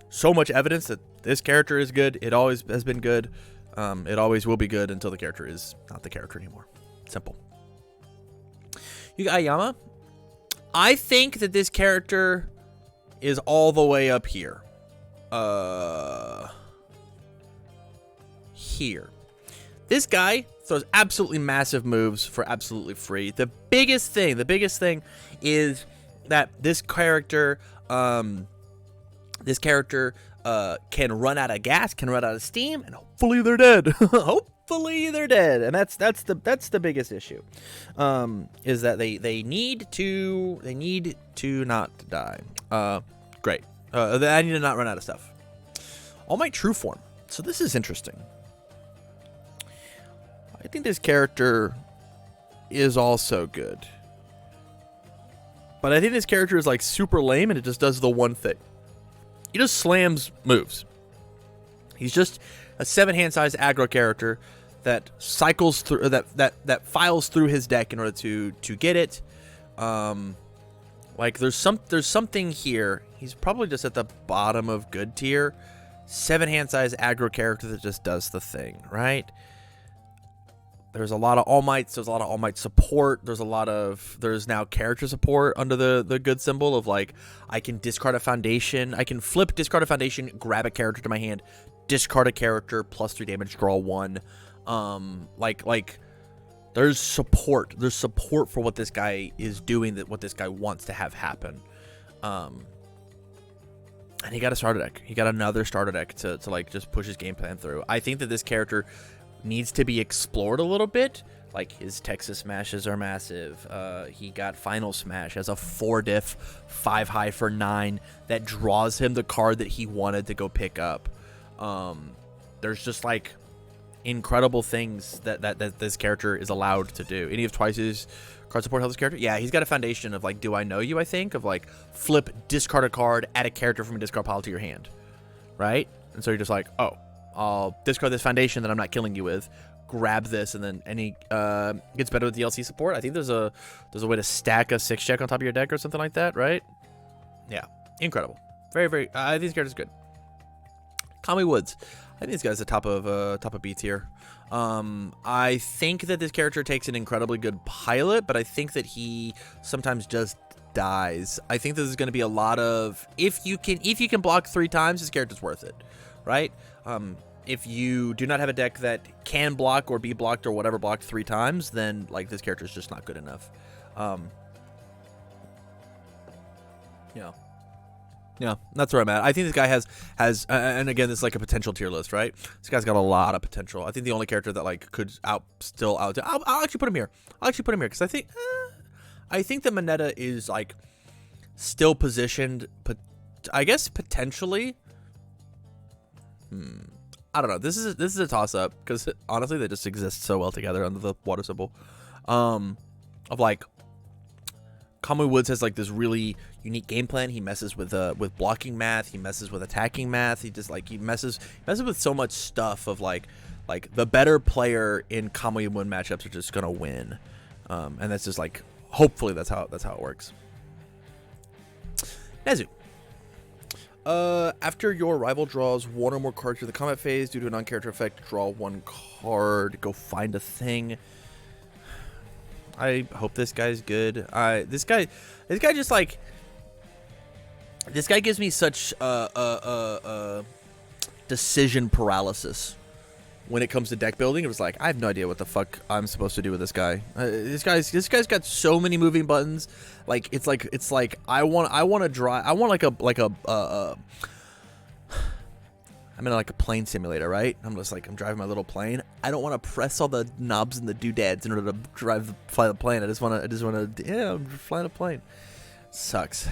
so much evidence that this character is good. It always has been good. It always will be good until the character is not the character anymore. Simple. You got Ayama. I think that this character is all the way up here. Here. This guy throws absolutely massive moves for absolutely free. The biggest thing is that this character can run out of gas, can run out of steam, and hopefully they're dead. Hopefully they're dead, and that's the biggest issue. Is that they need to not die. Great. I need to not run out of stuff. All Might True Form. So this is interesting. I think this character is also good, but I think this character is like super lame, and it just does the one thing. He just slams moves. He's just a 7-hand size aggro character that cycles through that files through his deck in order to get it. Like there's something here. He's probably just at the bottom of good tier. 7-hand size aggro character that just does the thing, right? There's a lot of All Mights. There's a lot of All Might support. There's now character support under the good symbol of like, I can discard a foundation. I can flip, discard a foundation, grab a character to my hand, discard a character, +3 damage, draw 1. Like there's support. There's support for what this guy is doing, that what this guy wants to have happen. And he got a starter deck. He got another starter deck to like just push his game plan through. I think that this character needs to be explored a little bit. Like his Texas smashes are massive. He got Final Smash as a 4-diff 5 high for 9 that draws him the card that he wanted to go pick up. There's just like incredible things that this character is allowed to do. Any of Twice's card support help this character? Yeah, he's got a foundation of like, do I know you? I think of like flip, discard a card, add a character from a discard pile to your hand, right? And so you're just like, oh, I'll discard this foundation that I'm not killing you with, grab this, and then any gets better with DLC support. I think there's a way to stack a 6-check on top of your deck or something like that, right? Yeah, incredible. Very, very. I think this character's good. Kami Woods. I think this guy's the top of B tier. I think that this character takes an incredibly good pilot, but I think that he sometimes just dies. I think this is going to be a lot of if you can block 3 times, this character's worth it, right? If you do not have a deck that can block or be blocked or whatever blocked 3 times, then like this character is just not good enough. Yeah, that's where I'm at. I think this guy has and again, this is like a potential tier list, right? This guy's got a lot of potential. I think the only character that like could still out. I'll actually put him here. Because I think that Moneta is like still positioned, I guess potentially. I don't know. This is a toss up because honestly, they just exist so well together under the water symbol. Of like, Kamui Woods has like this really unique game plan. He messes with blocking math. He messes with attacking math. He just like he messes with so much stuff of like the better player in Kamui Wood matchups are just gonna win, and that's just like hopefully that's how it works. Nezu. After your rival draws 1 or more cards through the combat phase due to a non-character effect, draw 1 card. Go find a thing. I hope this guy's good. This guy just like this guy gives me such decision paralysis when it comes to deck building. It was like I have no idea what the fuck I'm supposed to do with this guy. This guy's got so many moving buttons. Like it's like I want to drive. I want I'm in like a plane simulator, right? I'm driving my little plane. I don't want to press all the knobs and the doodads in order to fly the plane. I just want to yeah, I'm flying a plane. Sucks.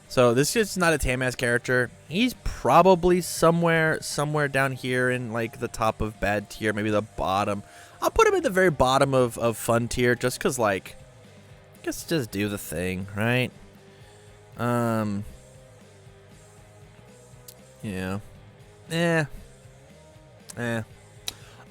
So this is not a Tam-ass character. He's probably somewhere down here in like the top of bad tier, maybe the bottom. I'll put him at the very bottom of fun tier just because like just do the thing, right? Yeah.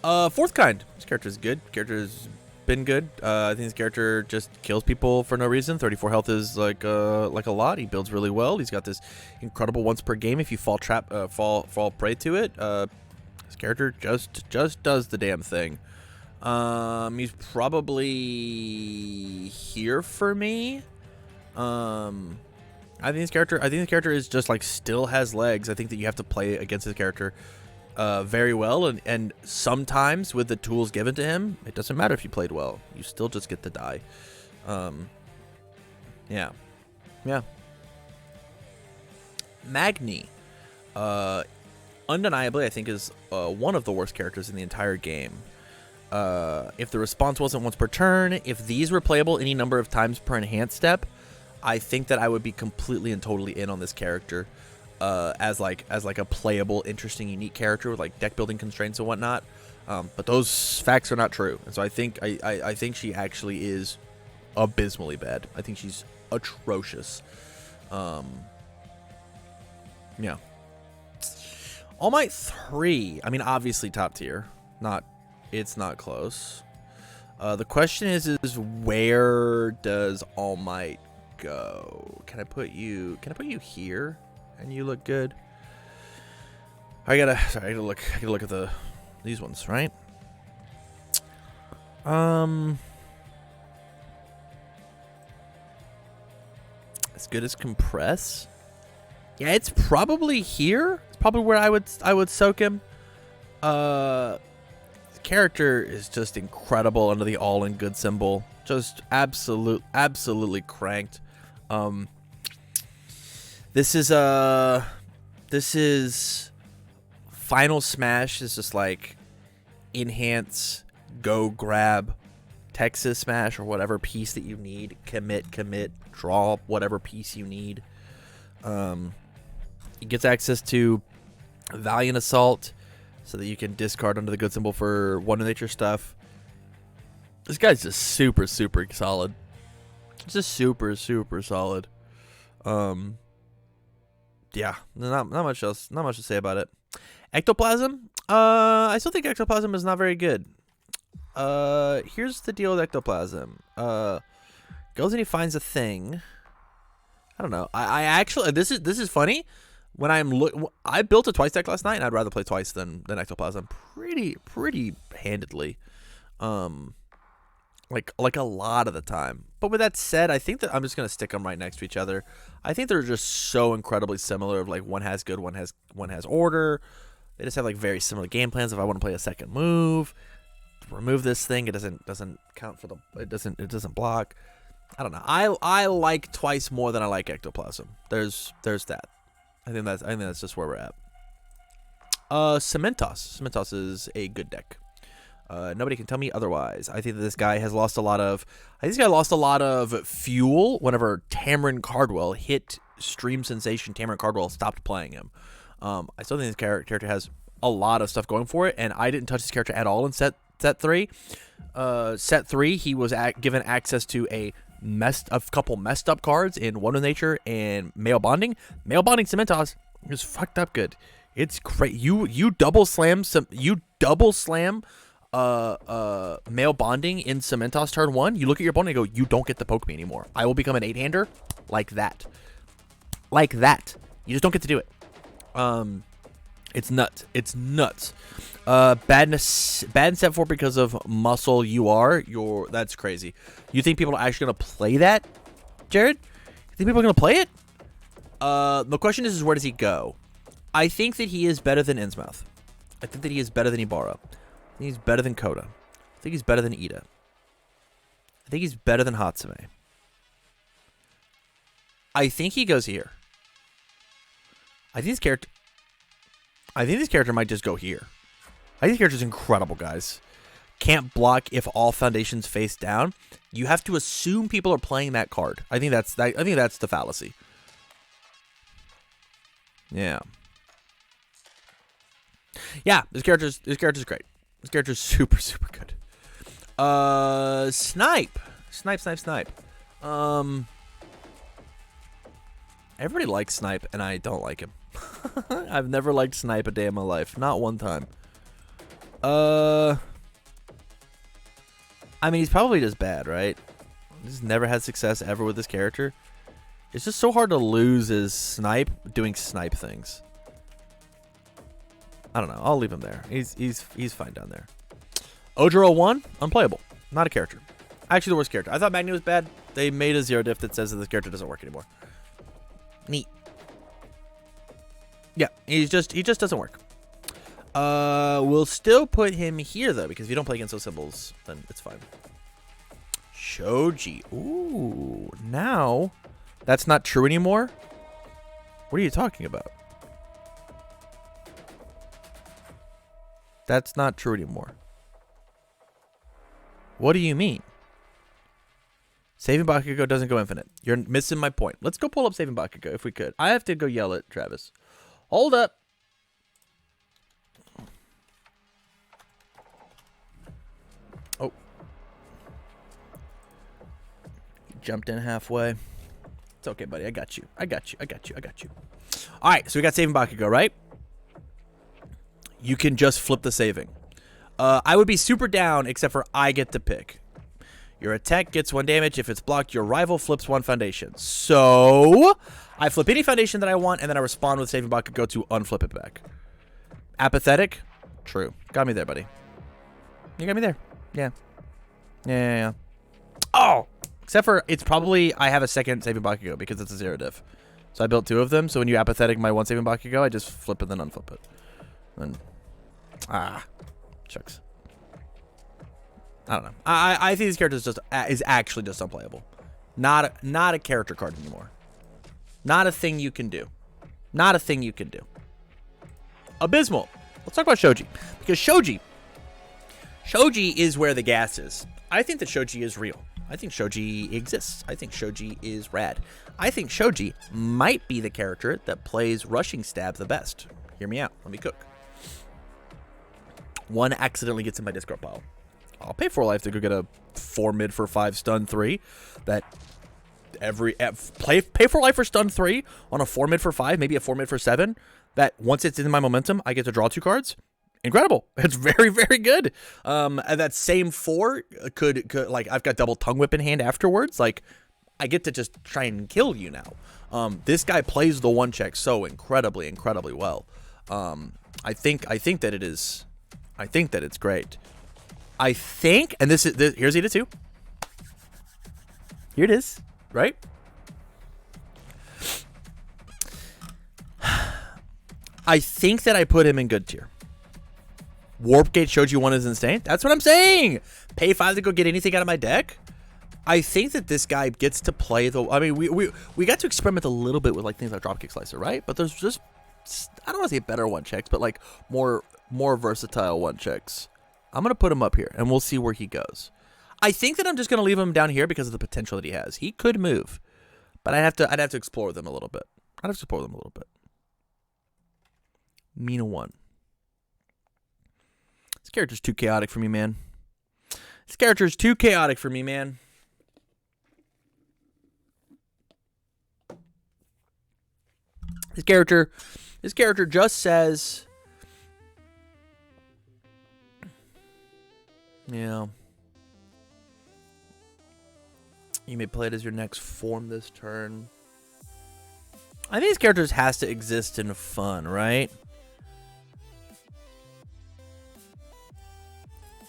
Fourth kind. This character is good. Character's been good. I think this character just kills people for no reason. 34 health is like a lot. He builds really well. He's got this incredible once per game if you fall prey to it. This character just does the damn thing. He's probably here for me. I think this character is just like still has legs. I think that you have to play against this character very well, and sometimes with the tools given to him, it doesn't matter if you played well. You still just get to die. Yeah. Magni, undeniably, I think is one of the worst characters in the entire game. If the response wasn't once per turn, if these were playable any number of times per enhanced step, I think that I would be completely and totally in on this character as like a playable, interesting, unique character with like deck building constraints and whatnot. But those facts are not true, and so I think she actually is abysmally bad. I think she's atrocious. Yeah. All Might 3. I mean, obviously top tier. It's not close. The question is where does All Might go? Can I put you here and you look good? I gotta look at these ones, right? As good as Compress? Yeah, it's probably here. It's probably where I would soak him. The character is just incredible under the all in good symbol. Just absolutely cranked. This is Final Smash is just like enhance, go grab Texas Smash or whatever piece that you need, commit, draw whatever piece you need. It gets access to Valiant Assault so that you can discard under the good symbol for Wonder Nature stuff. This guy's just super solid. Just super solid. Yeah, not much to say about it. Ectoplasm? I still think Ectoplasm is not very good. Here's the deal with Ectoplasm. Goes and he finds a thing. I don't know. I actually this is funny. When I built a twice deck last night, and I'd rather play twice than Ectoplasm pretty handedly. like a lot of the time. But with that said, I think that I'm just gonna stick them right next to each other. I think they're just so incredibly similar. Of like one has good, one has order. They just have like very similar game plans. If I want to play a second move, remove this thing. It doesn't count for the. It doesn't block. I don't know. I like twice more than I like ectoplasm. There's that. I think that's just where we're at. Cementos. Cementos is a good deck. Nobody can tell me otherwise. I think that this guy has lost a lot of. I think this guy lost a lot of fuel whenever TamCardwell hit stream sensation. TamCardwell stopped playing him. I still think this character has a lot of stuff going for it, and I didn't touch this character at all in set 3. Set 3, he was given access to a couple messed up cards in Wonder Nature and Male Bonding. Male Bonding Cementos is fucked up good. It's great. You double slam Male Bonding in Cementos turn 1. You look at your opponent and go, you don't get to poke me anymore. I will become an 8-hander like that. Like that. You just don't get to do it. It's nuts. It's nuts. Bad in set 4 because of muscle that's crazy. You think people are actually gonna play that, Jared? You think people are gonna play it? The question is where does he go? I think that he is better than Innsmouth. I think that he is better than Ibarra. I think he's better than Coda. I think he's better than Ida. I think he's better than Hatsume. I think he goes here. I think this character might just go here. I think this character's incredible, guys. Can't block if all foundations face down. You have to assume people are playing that card. I think that's the fallacy. Yeah. Yeah, this character's great. This character's super, super good. Snipe. Everybody likes Snipe, and I don't like him. I've never liked Snipe a day in my life. Not one time. I mean, he's probably just bad, right? He's never had success ever with this character. It's just so hard to lose as Snipe doing Snipe things. I don't know. I'll leave him there. He's fine down there. Ojiro 1, unplayable. Not a character. Actually, the worst character. I thought Magni was bad. They made a 0 diff that says that this character doesn't work anymore. Neat. Yeah, he just doesn't work. We'll still put him here though, because if you don't play against those symbols, then it's fine. Shoji. Ooh, now that's not true anymore. What are you talking about? That's not true anymore. What do you mean? Saving Bakugo doesn't go infinite. You're missing my point. Let's go pull up Saving Bakugo if we could. I have to go yell at Travis. Hold up. Oh. You jumped in halfway. It's okay, buddy. I got you. I got you. All right, so we got Saving Bakugo, right? You can just flip the saving. I would be super down, except for I get to pick. Your attack gets 1 damage. If it's blocked, your rival flips 1 foundation. So I flip any foundation that I want, and then I respond with Saving Bakugo to unflip it back. Apathetic? True. Got me there, buddy. You got me there. Yeah. Oh! Except for, it's probably, I have a second Saving Bakugo because it's a 0 diff. So I built 2 of them, so when you apathetic my 1 Saving Bakugo, I just flip it, then unflip it. And, shucks. I don't know. I think this character is actually just unplayable. Not a character card anymore. Not a thing you can do. Abysmal. Let's talk about Shoji. Because Shoji is where the gas is. I think that Shoji is real. I think Shoji exists. I think Shoji is rad. I think Shoji might be the character that plays Rushing Stab the best. Hear me out. Let me cook. 1 accidentally gets in my discard pile. I'll pay 4 life to go get a 4 mid for 5 stun 3. That pay 4 life for stun 3 on a 4 mid for 5, maybe a 4 mid for 7. That once it's in my momentum, I get to draw 2 cards. Incredible. It's very, very good. And that same 4 could like, I've got double tongue whip in hand afterwards. Like, I get to just try and kill you now. This guy plays the 1 check so incredibly well. I think that it is. I think that it's great. I think, and here's Ida 2. Here it is, right? I think that I put him in good tier. Warp Gate showed you one is insane. That's what I'm saying. Pay 5 to go get anything out of my deck. I think that this guy gets to play the. I mean, we got to experiment a little bit with like things like Dropkick Slicer, right? But there's just, I don't want to say better one checks, but like more versatile one checks. I'm gonna put him up here, and we'll see where he goes. I think that I'm just gonna leave him down here because of the potential that he has. He could move, but I'd have to explore them a little bit. Mina 1. This character's too chaotic for me, man. This character just says, yeah, you may play it as your next form this turn. I think this character has to exist in fun, right?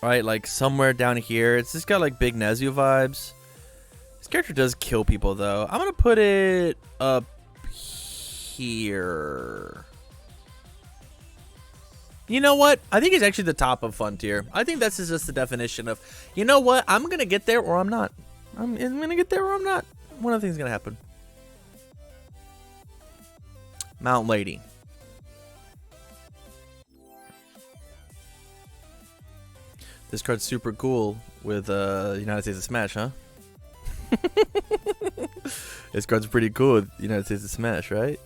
Right, like somewhere down here. It's just got like big Nezu vibes. This character does kill people though. I'm gonna put it up here. You know what? I think he's actually the top of fun tier. I think that's just the definition of, you know what? I'm gonna get there or I'm not. I'm gonna get there or I'm not. One of the things is gonna happen. Mount Lady. This card's super cool with United States of Smash, huh? This card's pretty cool with United States of Smash, right?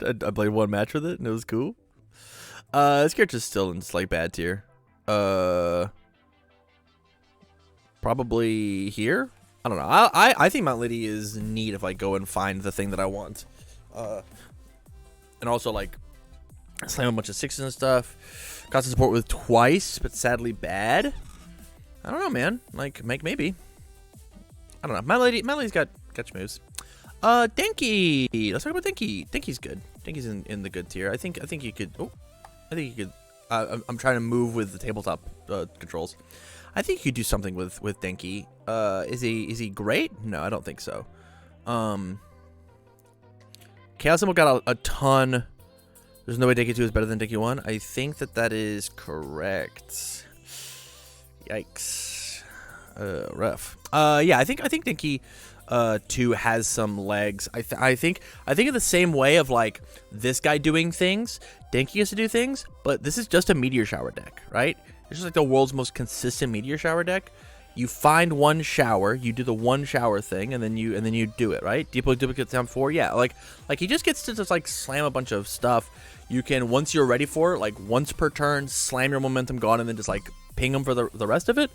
I played one match with it and it was cool. This character's still in like bad tier. Probably here. I don't know. I think Mount Lady is neat if I go and find the thing that I want. And also like slam a bunch of 6s and stuff. Got to support with twice, but sadly bad. I don't know, man. Like maybe. I don't know. Mount Lady's got moves. Denki. Let's talk about Denki. Denki's good. Denki's in the good tier. I think you could. Oh, I think you could. I'm trying to move with the tabletop controls. I think you could do something with Denki. Is he great? No, I don't think so. Chaos Symbol got a ton. There's no way Denki 2 is better than Denki 1. I think that is correct. Yikes. Rough. Yeah, I think Denki 2 has some legs. I think in the same way of like this guy doing things, Denki has to do things, but this is just a Meteor Shower deck, right? It's just like the world's most consistent Meteor Shower deck. You find one shower, you do the one shower thing, and then you do it, right? Duplicate down 4, yeah. Like he just gets to just like slam a bunch of stuff. You can, once you're ready for it, like once per turn, slam your momentum gone, and then just like ping him for the rest of it.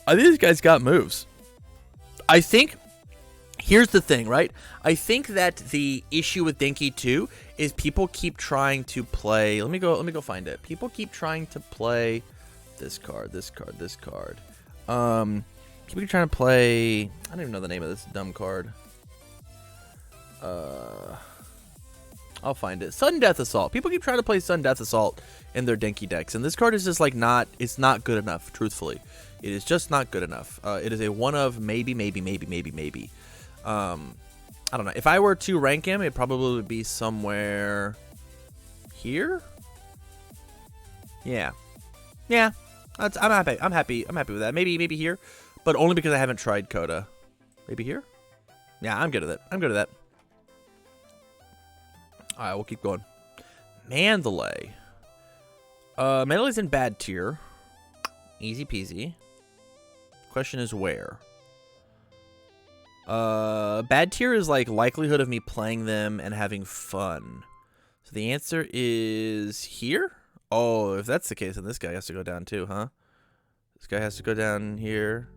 I think this guy's got moves. I think here's the thing, right? I think that the issue with Denki 2 is people keep trying to play. Let me go find it. People keep trying to play this card. People keep trying to play. I don't even know the name of this dumb card. I'll find it. Sudden Death Assault. People keep trying to play Sudden Death Assault in their Denki decks, and this card is just like not. It's not good enough. Truthfully, it is just not good enough. It is a one of maybe. I don't know. If I were to rank him, it probably would be somewhere here. Yeah. I'm happy with that. Maybe here, but only because I haven't tried Coda. Maybe here. Yeah, I'm good at it. All right, we'll keep going. Mandalay. Mandalay's in bad tier. Easy peasy. Question is where. Bad tier is like likelihood of me playing them and having fun. So the answer is here. Oh, if that's the case, then this guy has to go down too, huh? This guy has to go down here.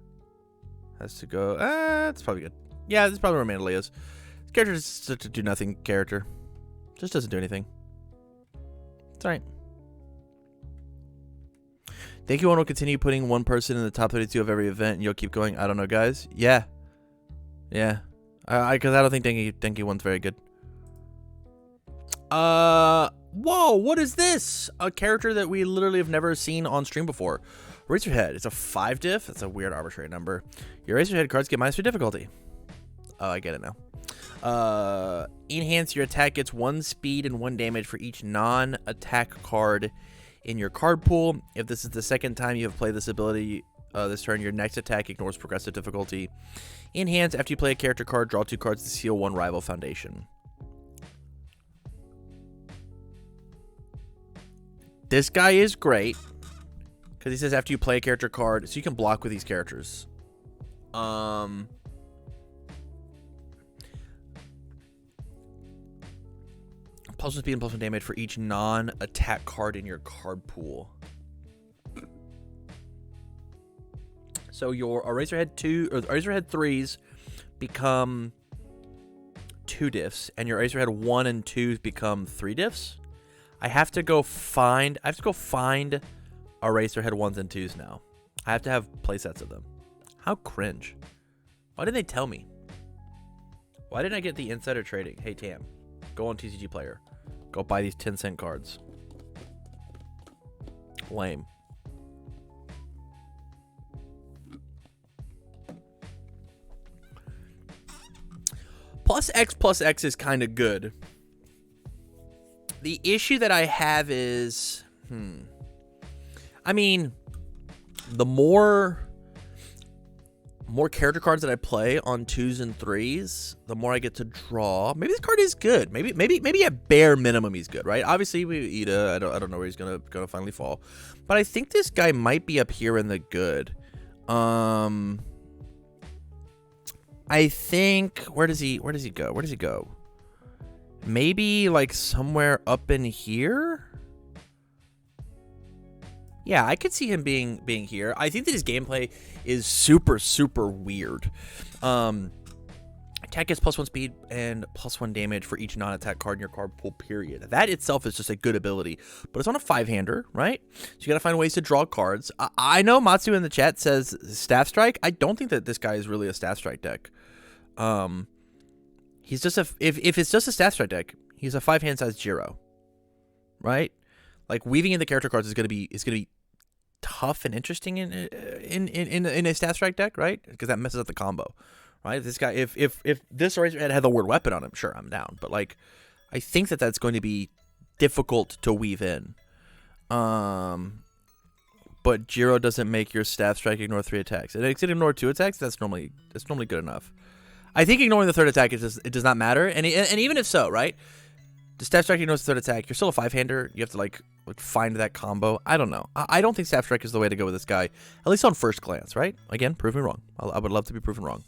Has to go. It's probably good. Yeah, this is probably where Mandalay is. This character is such a do nothing character. Just doesn't do anything. It's alright. Think you want to continue putting one person in the top 32 of every event and you'll keep going? I don't know, guys. Yeah. Because I don't think Denki 1's very good. Whoa, what is this? A character that we literally have never seen on stream before. Razorhead. It's a 5 diff. That's a weird arbitrary number. Your Razorhead cards get -3 difficulty. Oh, I get it now. Enhance. Your attack gets 1 speed and 1 damage for each non-attack card in your card pool. If this is the second time you have played this ability this turn, your next attack ignores progressive difficulty. Enhance. After you play a character card, draw 2 cards to seal 1 rival foundation. This guy is great because he says after you play a character card, so you can block with these characters. +1 speed and +1 damage for each non-attack card in your card pool. So your Razorhead 2 or Razorhead 3s become 2 diffs, and your Razorhead 1 and 2s become 3 diffs. I have to go find a Razorhead 1s and 2s now. I have to have playsets of them. How cringe. Why didn't they tell me? Why didn't I get the insider trading? Hey, Tam, go on TCG Player. Go buy these 10-cent cards. Lame. +X is kind of good. The issue that I have is, I mean, the more character cards that I play on 2s and 3s, the more I get to draw. Maybe this card is good. Maybe at bare minimum he's good, right? Obviously, Ida, I don't know where he's gonna finally fall, but I think this guy might be up here in the good. I think where does he go? Maybe like somewhere up in here. Yeah, I could see him being here. I think that his gameplay is super weird. Attack gets +1 speed and +1 damage for each non-attack card in your card pool, period. That itself is just a good ability, but it's on a 5-hander, right? So you gotta find ways to draw cards. I know Matsu in the chat says Staff Strike. I don't think that this guy is really a Staff Strike deck. He's just if it's just a Staff Strike deck, he's a 5-hand size Jiro, right? Like weaving in the character cards is gonna be tough and interesting in a Staff Strike deck, right? Because that messes up the combo, right? This guy, if this Razorhead had the word weapon on him, sure, I'm down. But like, I think that that's going to be difficult to weave in. But Jiro doesn't make your Staff Strike ignore 3 attacks. It can ignore 2 attacks. That's normally good enough. I think ignoring the 3rd attack it does not matter. And even if so, right? The Staff Strike ignores the 3rd attack. You're still a 5-hander. You have to like find that combo. I don't know. I don't think Staff Strike is the way to go with this guy, at least on first glance, right? Again, prove me wrong. I would love to be proven wrong.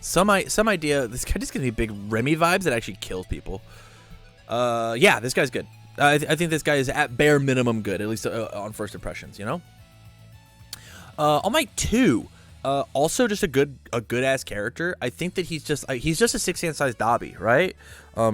Some idea. This guy just gives me big Remy vibes that actually kills people. Yeah, this guy's good. I think this guy is at bare minimum good, at least on first impressions. You know. On my 2. Also just a good ass character. I think that he's just a 6-hand size Dobby, right?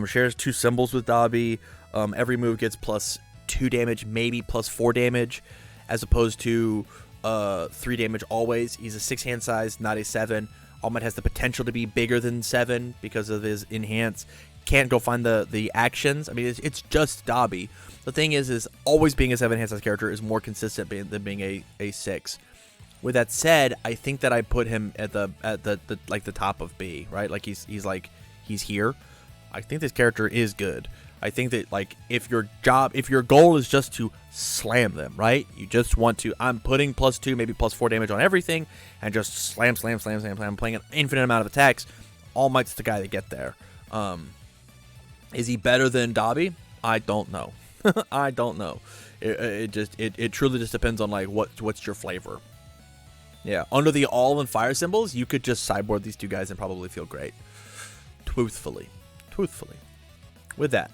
Shares 2 symbols with Dobby. Every move gets +2 damage, maybe +4 damage, as opposed to 3 damage always. He's a 6-hand size, not a 7. All Might has the potential to be bigger than 7 because of his enhance. Can't go find the actions. I mean, it's just Dobby. The thing is always being a 7-hand size character is more consistent than being a 6. With that said, I think that I put him at the top of B, right? Like he's here. I think this character is good. I think that like if your goal is just to slam them, right? You just want to. I'm putting +2, maybe +4 damage on everything, and just slam. I'm playing an infinite amount of attacks. All Might's the guy to get there. Is he better than Dobby? I don't know. I don't know. It truly just depends on like what's your flavor. Yeah, under the all and fire symbols, you could just sideboard these 2 guys and probably feel great. Truthfully. With that,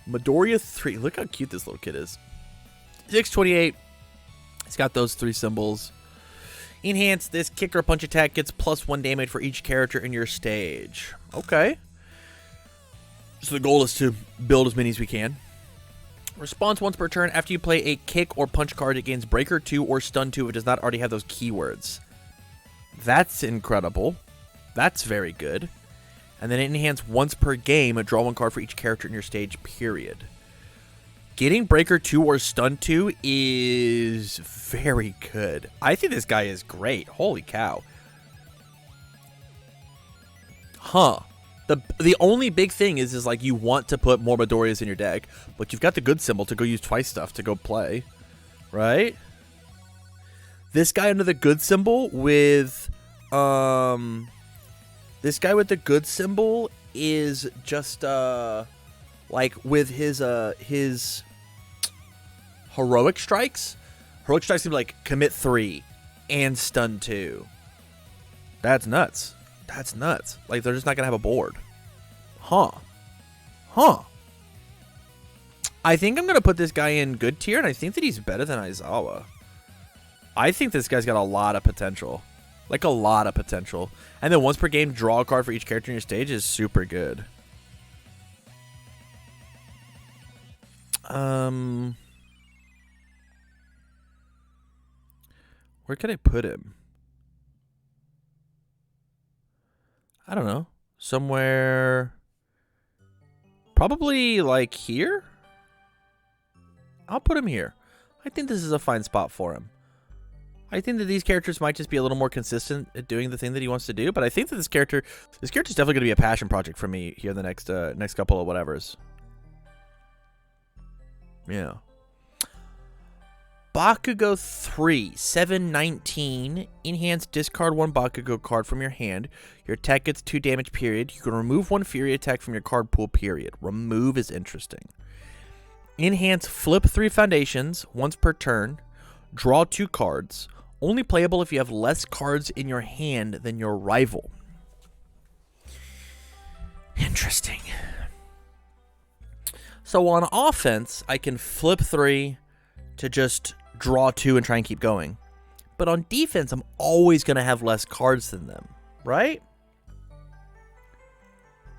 Midoriya 3. Look how cute this little kid is. 628. He's got those 3 symbols. Enhance. This kick or punch attack gets +1 damage for each character in your stage. Okay. So the goal is to build as many as we can. Response once per turn. After you play a kick or punch card, it gains Breaker 2 or Stun 2 if it does not already have those keywords. That's incredible. That's very good. And then enhance once per game. Draw 1 card for each character in your stage, period. Getting Breaker 2 or Stun 2 is very good. I think this guy is great. Holy cow. Huh. The only big thing is like you want to put more Midoriyas in your deck, but you've got the good symbol to go use twice stuff to go play, right? This guy under the good symbol with this guy with the good symbol is just like with his heroic strikes. Heroic strikes can be like commit 3 and stun 2. That's nuts. That's nuts. Like, they're just not gonna have a board. Huh. I think I'm gonna put this guy in good tier, and I think that he's better than Aizawa. I think this guy's got a lot of potential. Like, a lot of potential. And then once per game, draw a card for each character in your stage is super good. Where could I put him? I don't know. Somewhere. Probably like here? I'll put him here. I think this is a fine spot for him. I think that these characters might just be a little more consistent at doing the thing that he wants to do, but I think that this character's definitely going to be a passion project for me here in the next couple of whatevers. Yeah. Bakugo 3, 719. Enhance, discard 1 Bakugo card from your hand. Your attack gets 2 damage, period. You can remove 1 Fury attack from your card pool, period. Remove is interesting. Enhance, flip 3 foundations once per turn. Draw 2 cards. Only playable if you have less cards in your hand than your rival. Interesting. So on offense, I can flip 3 to just draw 2 and try and keep going. But on defense, I'm always going to have less cards than them, right?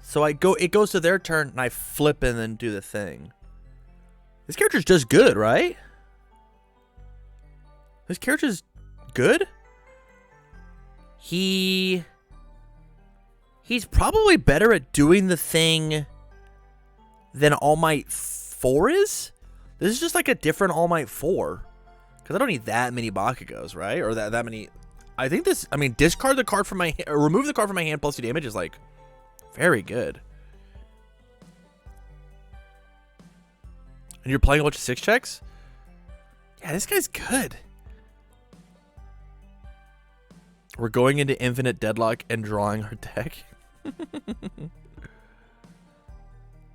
So it goes to their turn, and I flip and then do the thing. This character's just good, right? This character's good? He's probably better at doing the thing than All Might 4 is? This is just like a different All Might 4. Because I don't need that many Bakugos, right? Or that many. I think this, I mean, discard the card from my hand, or remove the card from my hand plus 2 damage is like very good. And you're playing a bunch of 6 checks? Yeah, this guy's good. We're going into infinite deadlock and drawing our deck.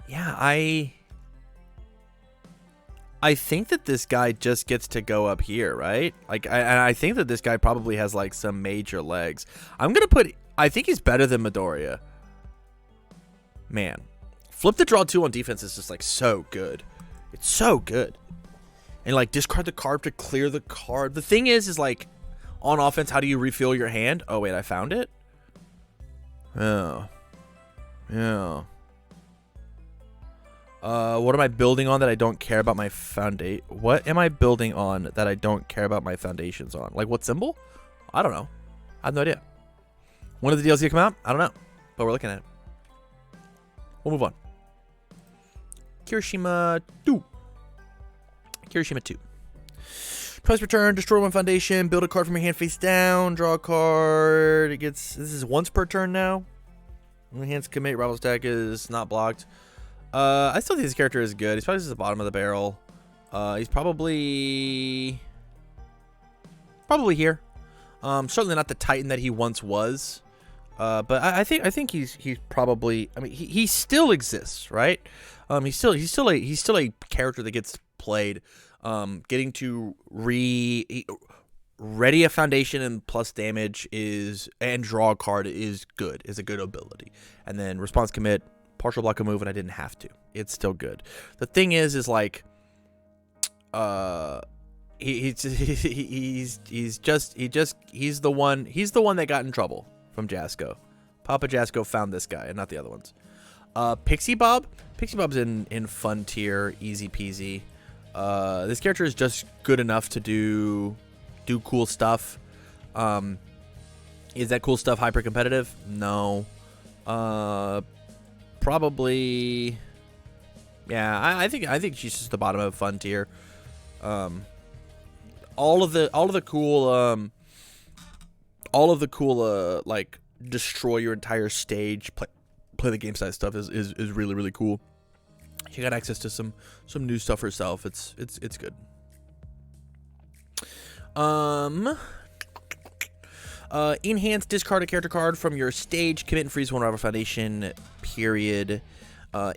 Yeah, I think that this guy just gets to go up here, right? Like, I think that this guy probably has like some major legs. I'm gonna put. I think he's better than Midoriya. Man, flip the draw 2 on defense is just like so good. It's so good. And like discard the card to clear the card. The thing is like on offense, how do you refill your hand? Oh wait, I found it. Oh, yeah. What am I building on that I don't care about my foundation? What am I building on that I don't care about my foundations on? Like what symbol? I don't know. I have no idea. When did the DLC come out? I don't know. But we're looking at it. We'll move on. Kirishima 2. Kirishima 2. Twice per turn, destroy 1 foundation, build a card from your hand face down, draw a card. It gets, this is once per turn now. Enhance commit, rival stack is not blocked. I still think this character is good. He's probably just at the bottom of the barrel. He's probably here. Certainly not the Titan that he once was. But I think he's probably. I mean, he still exists, right? He's still a character that gets played. Getting to ready a foundation and plus damage and draw a card is good. Is a good ability. And then response commit. Partial block a move, and I didn't have to. It's still good. The thing is like, he's the one that got in trouble from Jasko. Papa Jasko found this guy, and not the other ones. Pixie Bob's in fun tier, easy peasy. This character is just good enough to do cool stuff. Is that cool stuff hyper competitive? No. Probably Yeah, I think she's just the bottom of fun tier. All of the cool like destroy your entire stage, play the game side stuff is really, really cool. You got access to some new stuff herself. It's good. Enhance, discard a character card from your stage, commit and freeze one rival foundation, period.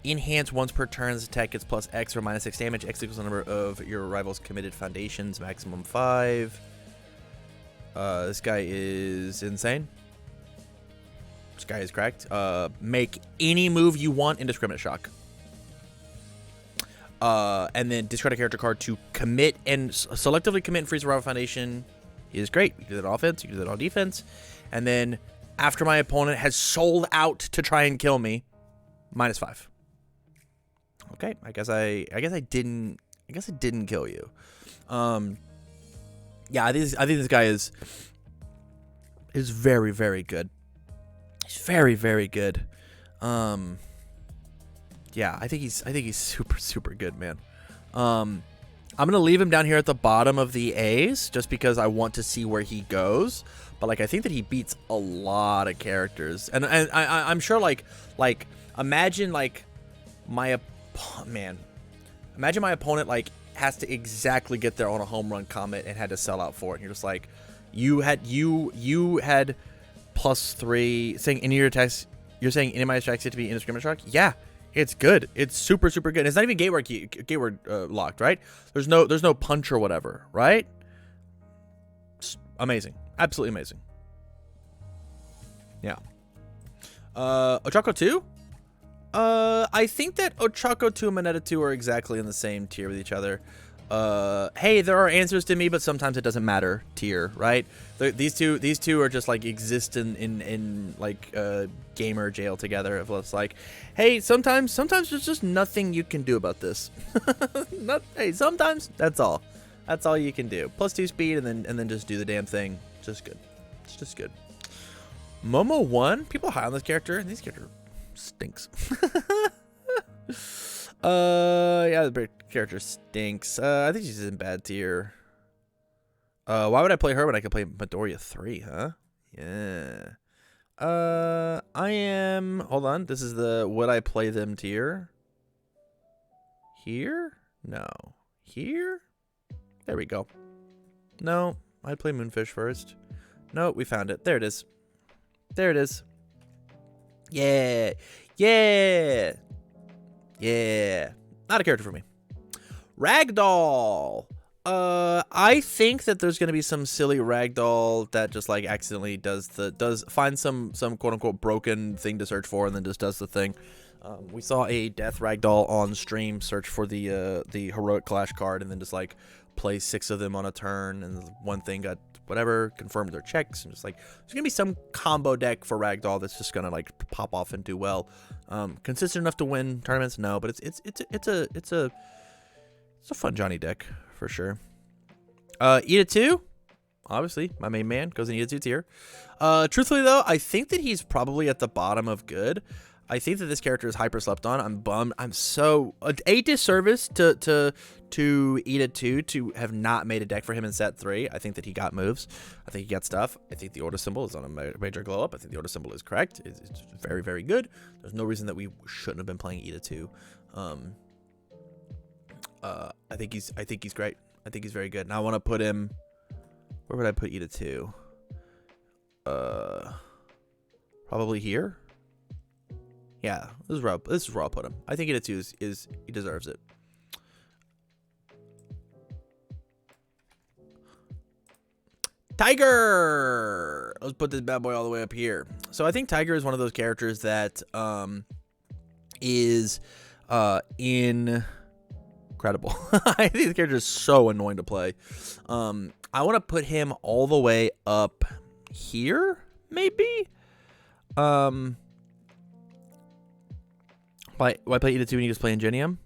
Enhance once per turn, this attack gets plus X or minus X damage. X equals the number of your rival's committed foundations, maximum 5. This guy is insane. This guy is cracked. Make any move you want, indiscriminate shock. And then discard a character card to commit and selectively commit and freeze a rival foundation. He is great. You can do that on offense. You can do that on defense. And then after my opponent has sold out to try and kill me, -5. Okay, I guess I didn't kill you. Yeah, I think this guy is very, very good. He's very, very good. Yeah, I think he's super, super good, man. I'm gonna leave him down here at the bottom of the A's just because I want to see where he goes. But like, I think that he beats a lot of characters, and I'm sure like imagine like imagine my opponent like has to exactly get there on a home run comet and had to sell out for it. And you're just like, you had +3 saying any of your attacks. You're saying any of my attacks get to be indiscriminate shock. Yeah. It's good. It's super, super good. It's not even gateway locked, right? There's no punch or whatever, right? It's amazing. Absolutely amazing. Yeah. Ochako 2? I think that Ochako 2 and Moneta 2 are exactly in the same tier with each other. Hey, there are answers to me, but sometimes it doesn't matter tier, right? These two are just like exist in like gamer jail together. Of it's like, hey, sometimes there's just nothing you can do about this. Hey, sometimes that's all you can do. +2 speed and then just do the damn thing. Just good. It's just good. Momo 1, people are high on this character, and this character stinks. Yeah, the character stinks. I think she's in bad tier. Why would I play her when I could play Midoriya 3, huh? Yeah. I am... Hold on. This is the would I play them tier. Here? No. Here? There we go. No, I'd play Moonfish first. No, we found it. There it is. There it is. Yeah. Yeah. Yeah. Not a character for me. Ragdoll. I think that there's gonna be some silly ragdoll that just like accidentally does find some quote unquote broken thing to search for and then just does the thing. We saw a death ragdoll on stream search for the heroic clash card and then just like play 6 of them on a turn, and one thing got whatever confirmed their checks, and just like there's gonna be some combo deck for ragdoll that's just gonna like pop off and do well. Consistent enough to win tournaments, no, but it's a fun Johnny deck for sure. Ida 2, obviously my main man goes in Ida 2 tier. Truthfully though, I think that he's probably at the bottom of good. I think that this character is hyper slept on. I'm bummed. I'm so a disservice to Ida 2 to have not made a deck for him in set 3. I think that he got moves. I think he got stuff. I think the order symbol is on a major glow up. I think the order symbol is correct. It's very, very good. There's no reason that we shouldn't have been playing Ida 2. I think he's great. I think he's very good. And I want to put him. Where would I put Ida 2? Probably here. Yeah, this is where I'll put him. I think Ida 2 is he deserves it. Tiger! Let's put this bad boy all the way up here. So I think Tiger is one of those characters that is incredible. I think the character is so annoying to play. I want to put him all the way up here, maybe? Why play Ida 2 when you just play Ingenium?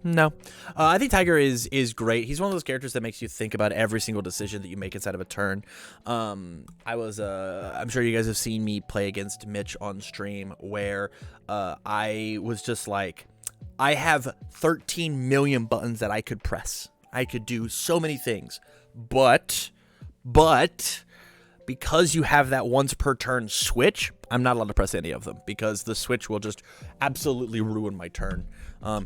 No. I think Tiger is great. He's one of those characters that makes you think about every single decision that you make inside of a turn. I'm sure you guys have seen me play against Mitch on stream where I was just like, I have 13 million buttons that I could press. I could do so many things. But because you have that once per turn switch, I'm not allowed to press any of them because the switch will just absolutely ruin my turn.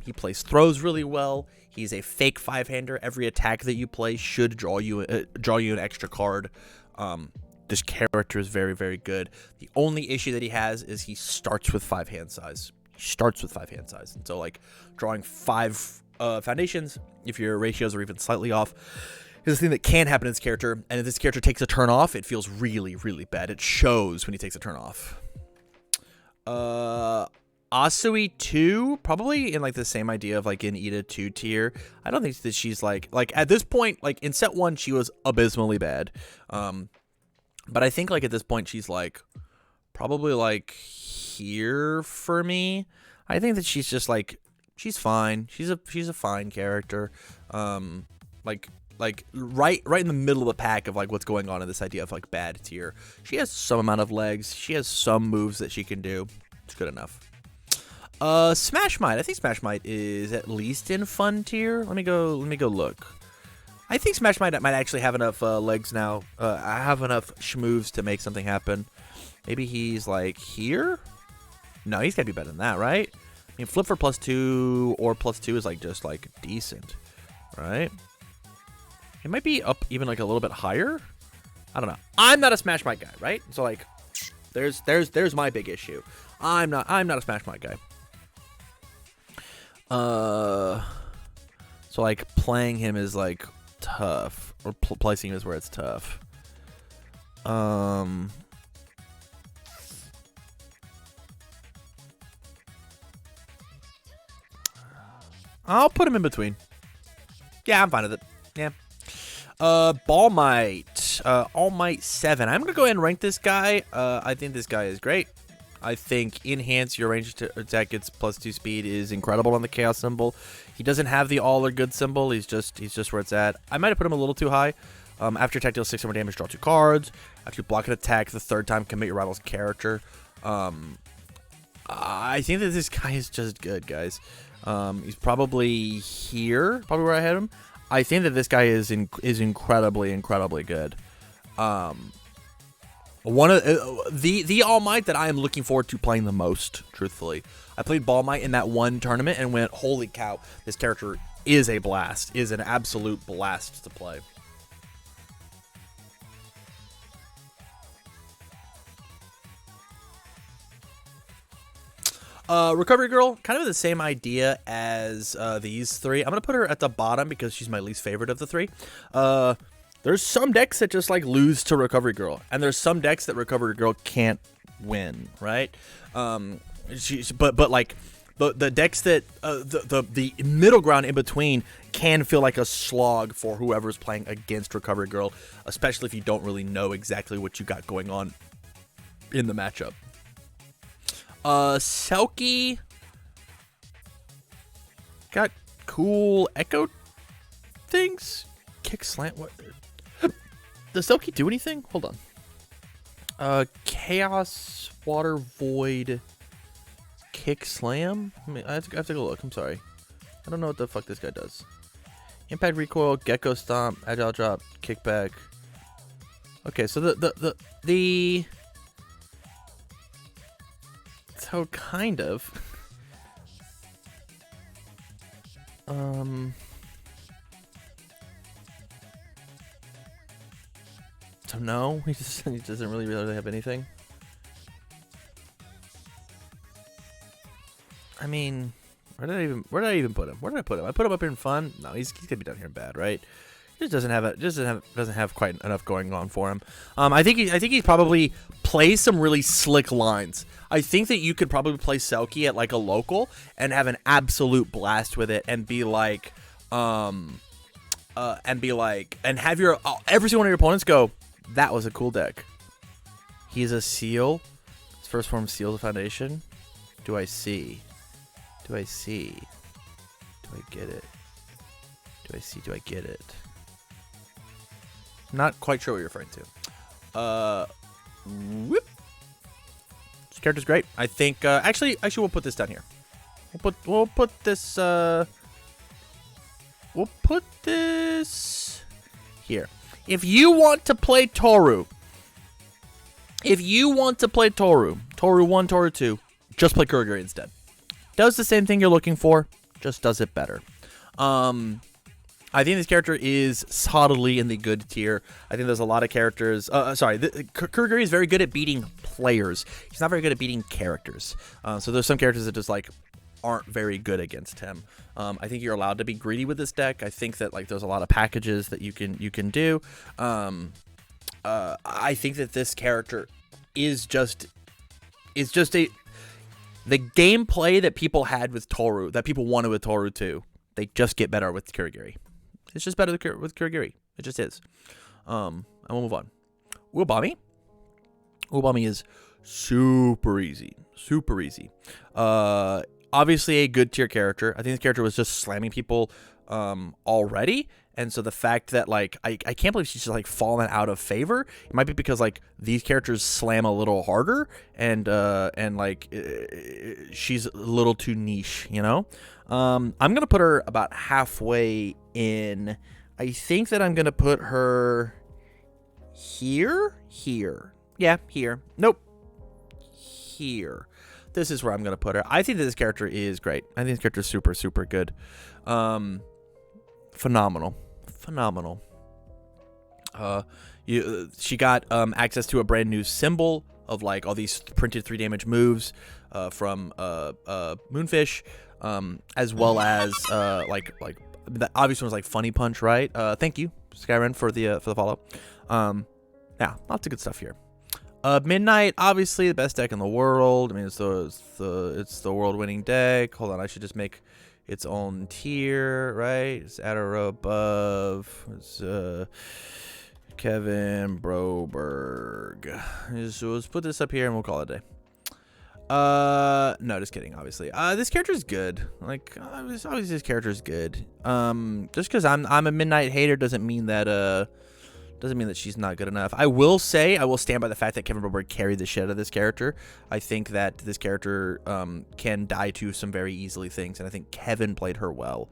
He plays throws really well. He's a fake 5-hander. Every attack that you play should draw you an extra card. This character is very, very good. The only issue that he has is he starts with 5 hand size. And so, like, drawing 5 foundations, if your ratios are even slightly off, is a thing that can happen in this character. And if this character takes a turn off, it feels really, really bad. It shows when he takes a turn off. Asui 2, probably in, like, the same idea of, like, an Ida 2 tier. I don't think that she's, like, at this point, like, in set 1, she was abysmally bad. But I think, like, at this point, she's, like, probably, like, here for me. I think that she's just, like, she's fine. She's a fine character. Like right in the middle of the pack of, like, what's going on in this idea of, like, bad tier. She has some amount of legs. She has some moves that she can do. It's good enough. Smash Might. I think Smash Might is at least in fun tier. Let me go look. I think Smash Might actually have enough legs now. I have enough schmoves to make something happen. Maybe he's, like, here? No, he's got to be better than that, right? I mean, flip for +2 or +2 is, like, just, like, decent, right? It might be up even, like, a little bit higher. I don't know. I'm not a Smash Might guy, right? So, like, there's my big issue. I'm not a Smash Might guy. So, like, playing him is, like, tough, or placing him is where it's tough. I'll put him in between. Yeah, I'm fine with it. Yeah. Ball Might. All Might 7. I'm gonna go ahead and rank this guy. I think this guy is great. I think enhance your range to attack gets +2 speed is incredible on the chaos symbol. He doesn't have the all or good symbol. He's just where it's at. I might have put him a little too high. After attack deals 6 more damage, draw 2 cards. After you block an attack the 3rd time, commit your rival's character. I think that this guy is just good, guys. He's probably here, probably where I had him. I think that this guy is incredibly good. One of the All Might that I am looking forward to playing the most, truthfully. I played Ball Might in that one tournament and went, holy cow, this character is a blast, is an absolute blast to play. Recovery Girl, kind of the same idea as these 3. I'm going to put her at the bottom because she's my least favorite of the 3. There's some decks that just, like, lose to Recovery Girl, and there's some decks that Recovery Girl can't win, right? But like the decks that the middle ground in between can feel like a slog for whoever's playing against Recovery Girl, especially if you don't really know exactly what you got going on in the matchup. Selkie got cool echo things. Kick slant. What? Does Selkie do anything? Hold on. Chaos, Water, Void, Kick Slam? I mean, I have to take a look. I'm sorry. I don't know what the fuck this guy does. Impact Recoil, Gecko Stomp, Agile Drop, Kickback. Okay, so the so kind of. So no, he doesn't really have anything. I mean, where did I even put him? Where did I put him? I put him up here in fun. No, he's gonna be down here in bad, right? He just doesn't have quite enough going on for him. I think he probably plays some really slick lines. I think that you could probably play Selkie at, like, a local and have an absolute blast with it and be like, and have your every single one of your opponents go, that was a cool deck. He's a seal. His first form seals a foundation. Do I see? Do I get it? Do I get it? Not quite sure what you're referring to. Whoop. This character's great. I think, actually we'll put this down here. We'll put this here. If you want to play Toru, Toru 1, Toru 2, just play Kurogiri instead. Does the same thing you're looking for, just does it better. I think this character is solidly in the good tier. I think there's a lot of characters. Kurogiri is very good at beating players. He's not very good at beating characters. So there's some characters that just like aren't very good against him. I think you're allowed to be greedy with this deck. I think that like there's a lot of packages that you can do. I think that this character is just the gameplay that people had with Toru, that people wanted with Toru 2. They just get better with Kurogiri. It's just better with Kurogiri. It just is. And we'll move on. Uobami. Uobami is super easy. Super easy. Obviously a good tier character. I think this character was just slamming people already. And so the fact that like I can't believe she's just like fallen out of favor. It might be because like these characters slam a little harder and like she's a little too niche, you know? I'm gonna put her about halfway in. I think that I'm gonna put her here. Yeah, here. Nope. Here. This is where I'm gonna put her. I think that this character is great. I think this character is super, super good. Phenomenal. She got access to a brand new symbol of like all these printed 3 damage moves from Moonfish, as well as like the obvious one's like Funny Punch, right? Thank you, Skyren, for the follow. Yeah, lots of good stuff here. Midnight, obviously the best deck in the world. I mean, it's the world-winning deck. Hold on, I should just make its own tier, right? It's at or above. It's Kevin Broberg. So let's put this up here and we'll call it a day. No, just kidding. Obviously, this character is good. Like, obviously, this character is good. Just because I'm a Midnight hater doesn't mean that she's not good enough. I will stand by the fact that Kevin Broberg carried the shit out of this character. I think that this character can die to some very easily things, and I think Kevin played her well.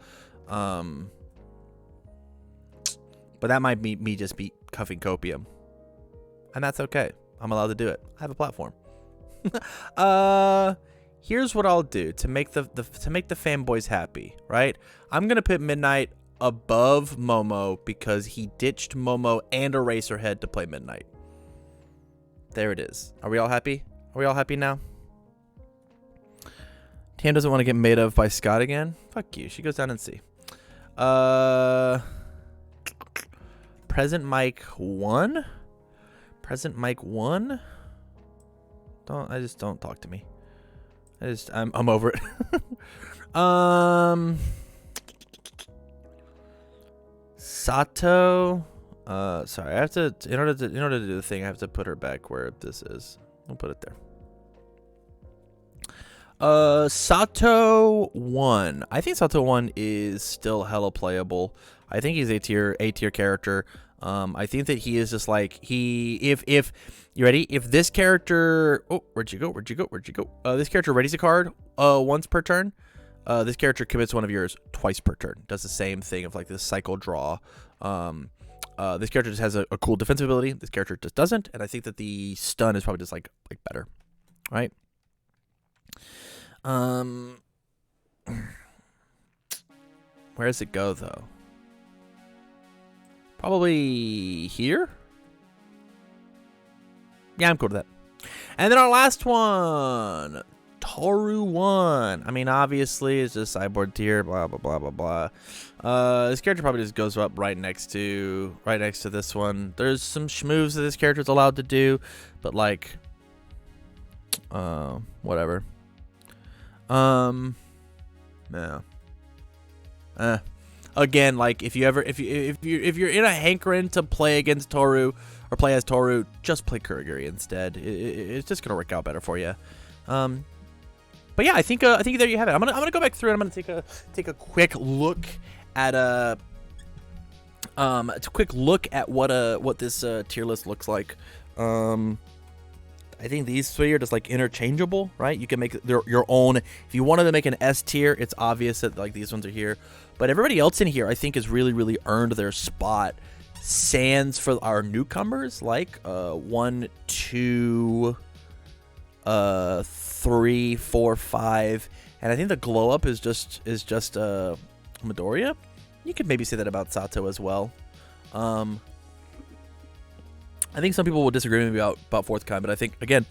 But that might be me just be cuffing copium, and that's okay. I'm allowed to do it. I have a platform. Here's what I'll do to make the fanboys happy. Right? I'm gonna put Midnight above Momo because he ditched Momo and Eraserhead to play Midnight. There it is. Are we all happy? Are we all happy now? Tam doesn't want to get made of by Scott again. Fuck you. She goes down and see. Present Mike 1. Present Mike 1. Don't talk to me. I'm over it. Sato. Sorry, I have to in order to do the thing, I have to put her back where this is. I'll put it there. Sato 1. I think Sato 1 is still hella playable. I think he's a tier character. I think that he is just like if you ready, if this character, where'd you go? This character readies a card once per turn. This character commits one of yours twice per turn. Does the same thing of like this cycle draw. This character just has a cool defensive ability. This character just doesn't, and I think that the stun is probably just like better, right? Where does it go though? Probably here. Yeah, I'm cool with that. And then our last one, Toru 1. I mean, obviously, it's just sideboard tier, blah, blah, blah, blah, blah. This character probably just goes up right next to this one. There's some schmoves that this character is allowed to do, but like, whatever. Yeah. Again, like if you're in a hankering to play against Toru or play as Toru, just play Kurogiri instead. It's just gonna work out better for you. But yeah, I think there you have it. I'm gonna go back through and I'm gonna take a quick look at what this tier list looks like. I think these three are just like interchangeable, right? You can make your own. If you wanted to make an S tier, it's obvious that like these ones are here. But everybody else in here, I think, has really, really earned their spot. Sans for our newcomers, like 1, 2, 3, 4, 5, and I think the glow up is just Midoriya. You could maybe say that about Sato as well. I think some people will disagree with me about fourth kind, but I think again,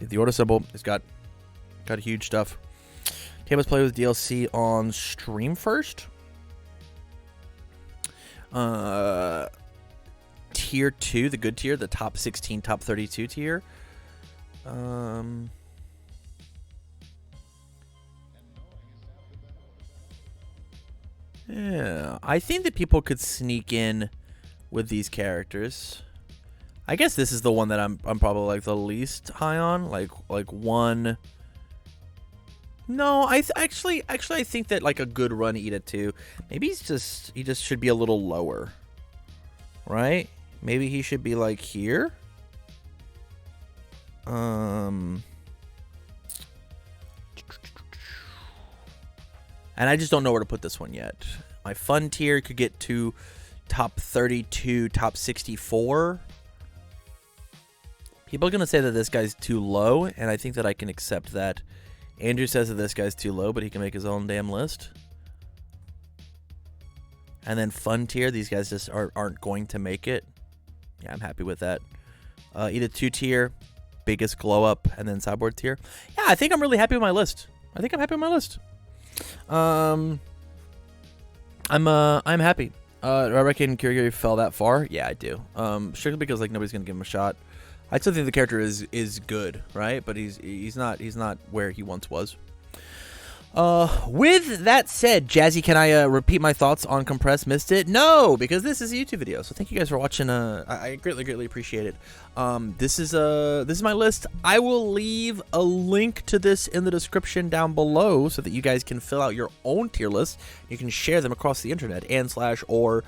the order symbol has got huge stuff. Tampa's play with DLC on stream first. Tier 2, the good tier, the top 16, top 32 tier. Yeah, I think that people could sneak in with these characters. I guess this is the one that I'm probably like the least high on, like one. No, I think that like a good run Ida 2. Maybe he just should be a little lower, right? Maybe he should be like here. And I just don't know where to put this one yet. My fun tier could get to top 32, top 64. People are going to say that this guy's too low, and I think that I can accept that. Andrew says that this guy's too low, but he can make his own damn list. And then fun tier, these guys just aren't going to make it. Yeah, I'm happy with that. Ida 2 tier, biggest glow up, and then sideboard tier. Yeah, I think I'm really happy with my list. I'm happy. I reckon Kirigiri fell that far. Yeah, I do. Strictly because like nobody's gonna give him a shot. I still think the character is good, right? But he's not where he once was. With that said, Jazzy, can I repeat my thoughts on Compressed Missed It? No, because this is a YouTube video. So thank you guys for watching. I greatly appreciate it. This is my list. I will leave a link to this in the description down below so that you guys can fill out your own tier list. You can share them across the internet or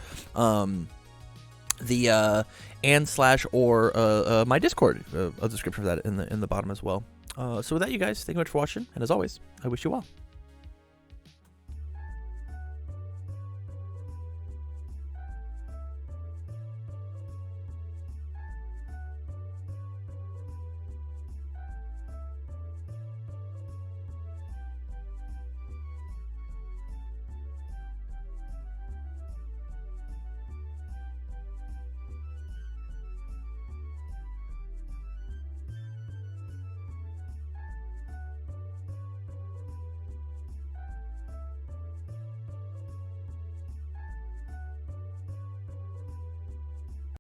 my Discord. A description for that in the bottom as well. So with that, you guys, thank you much for watching, and as always, I wish you well.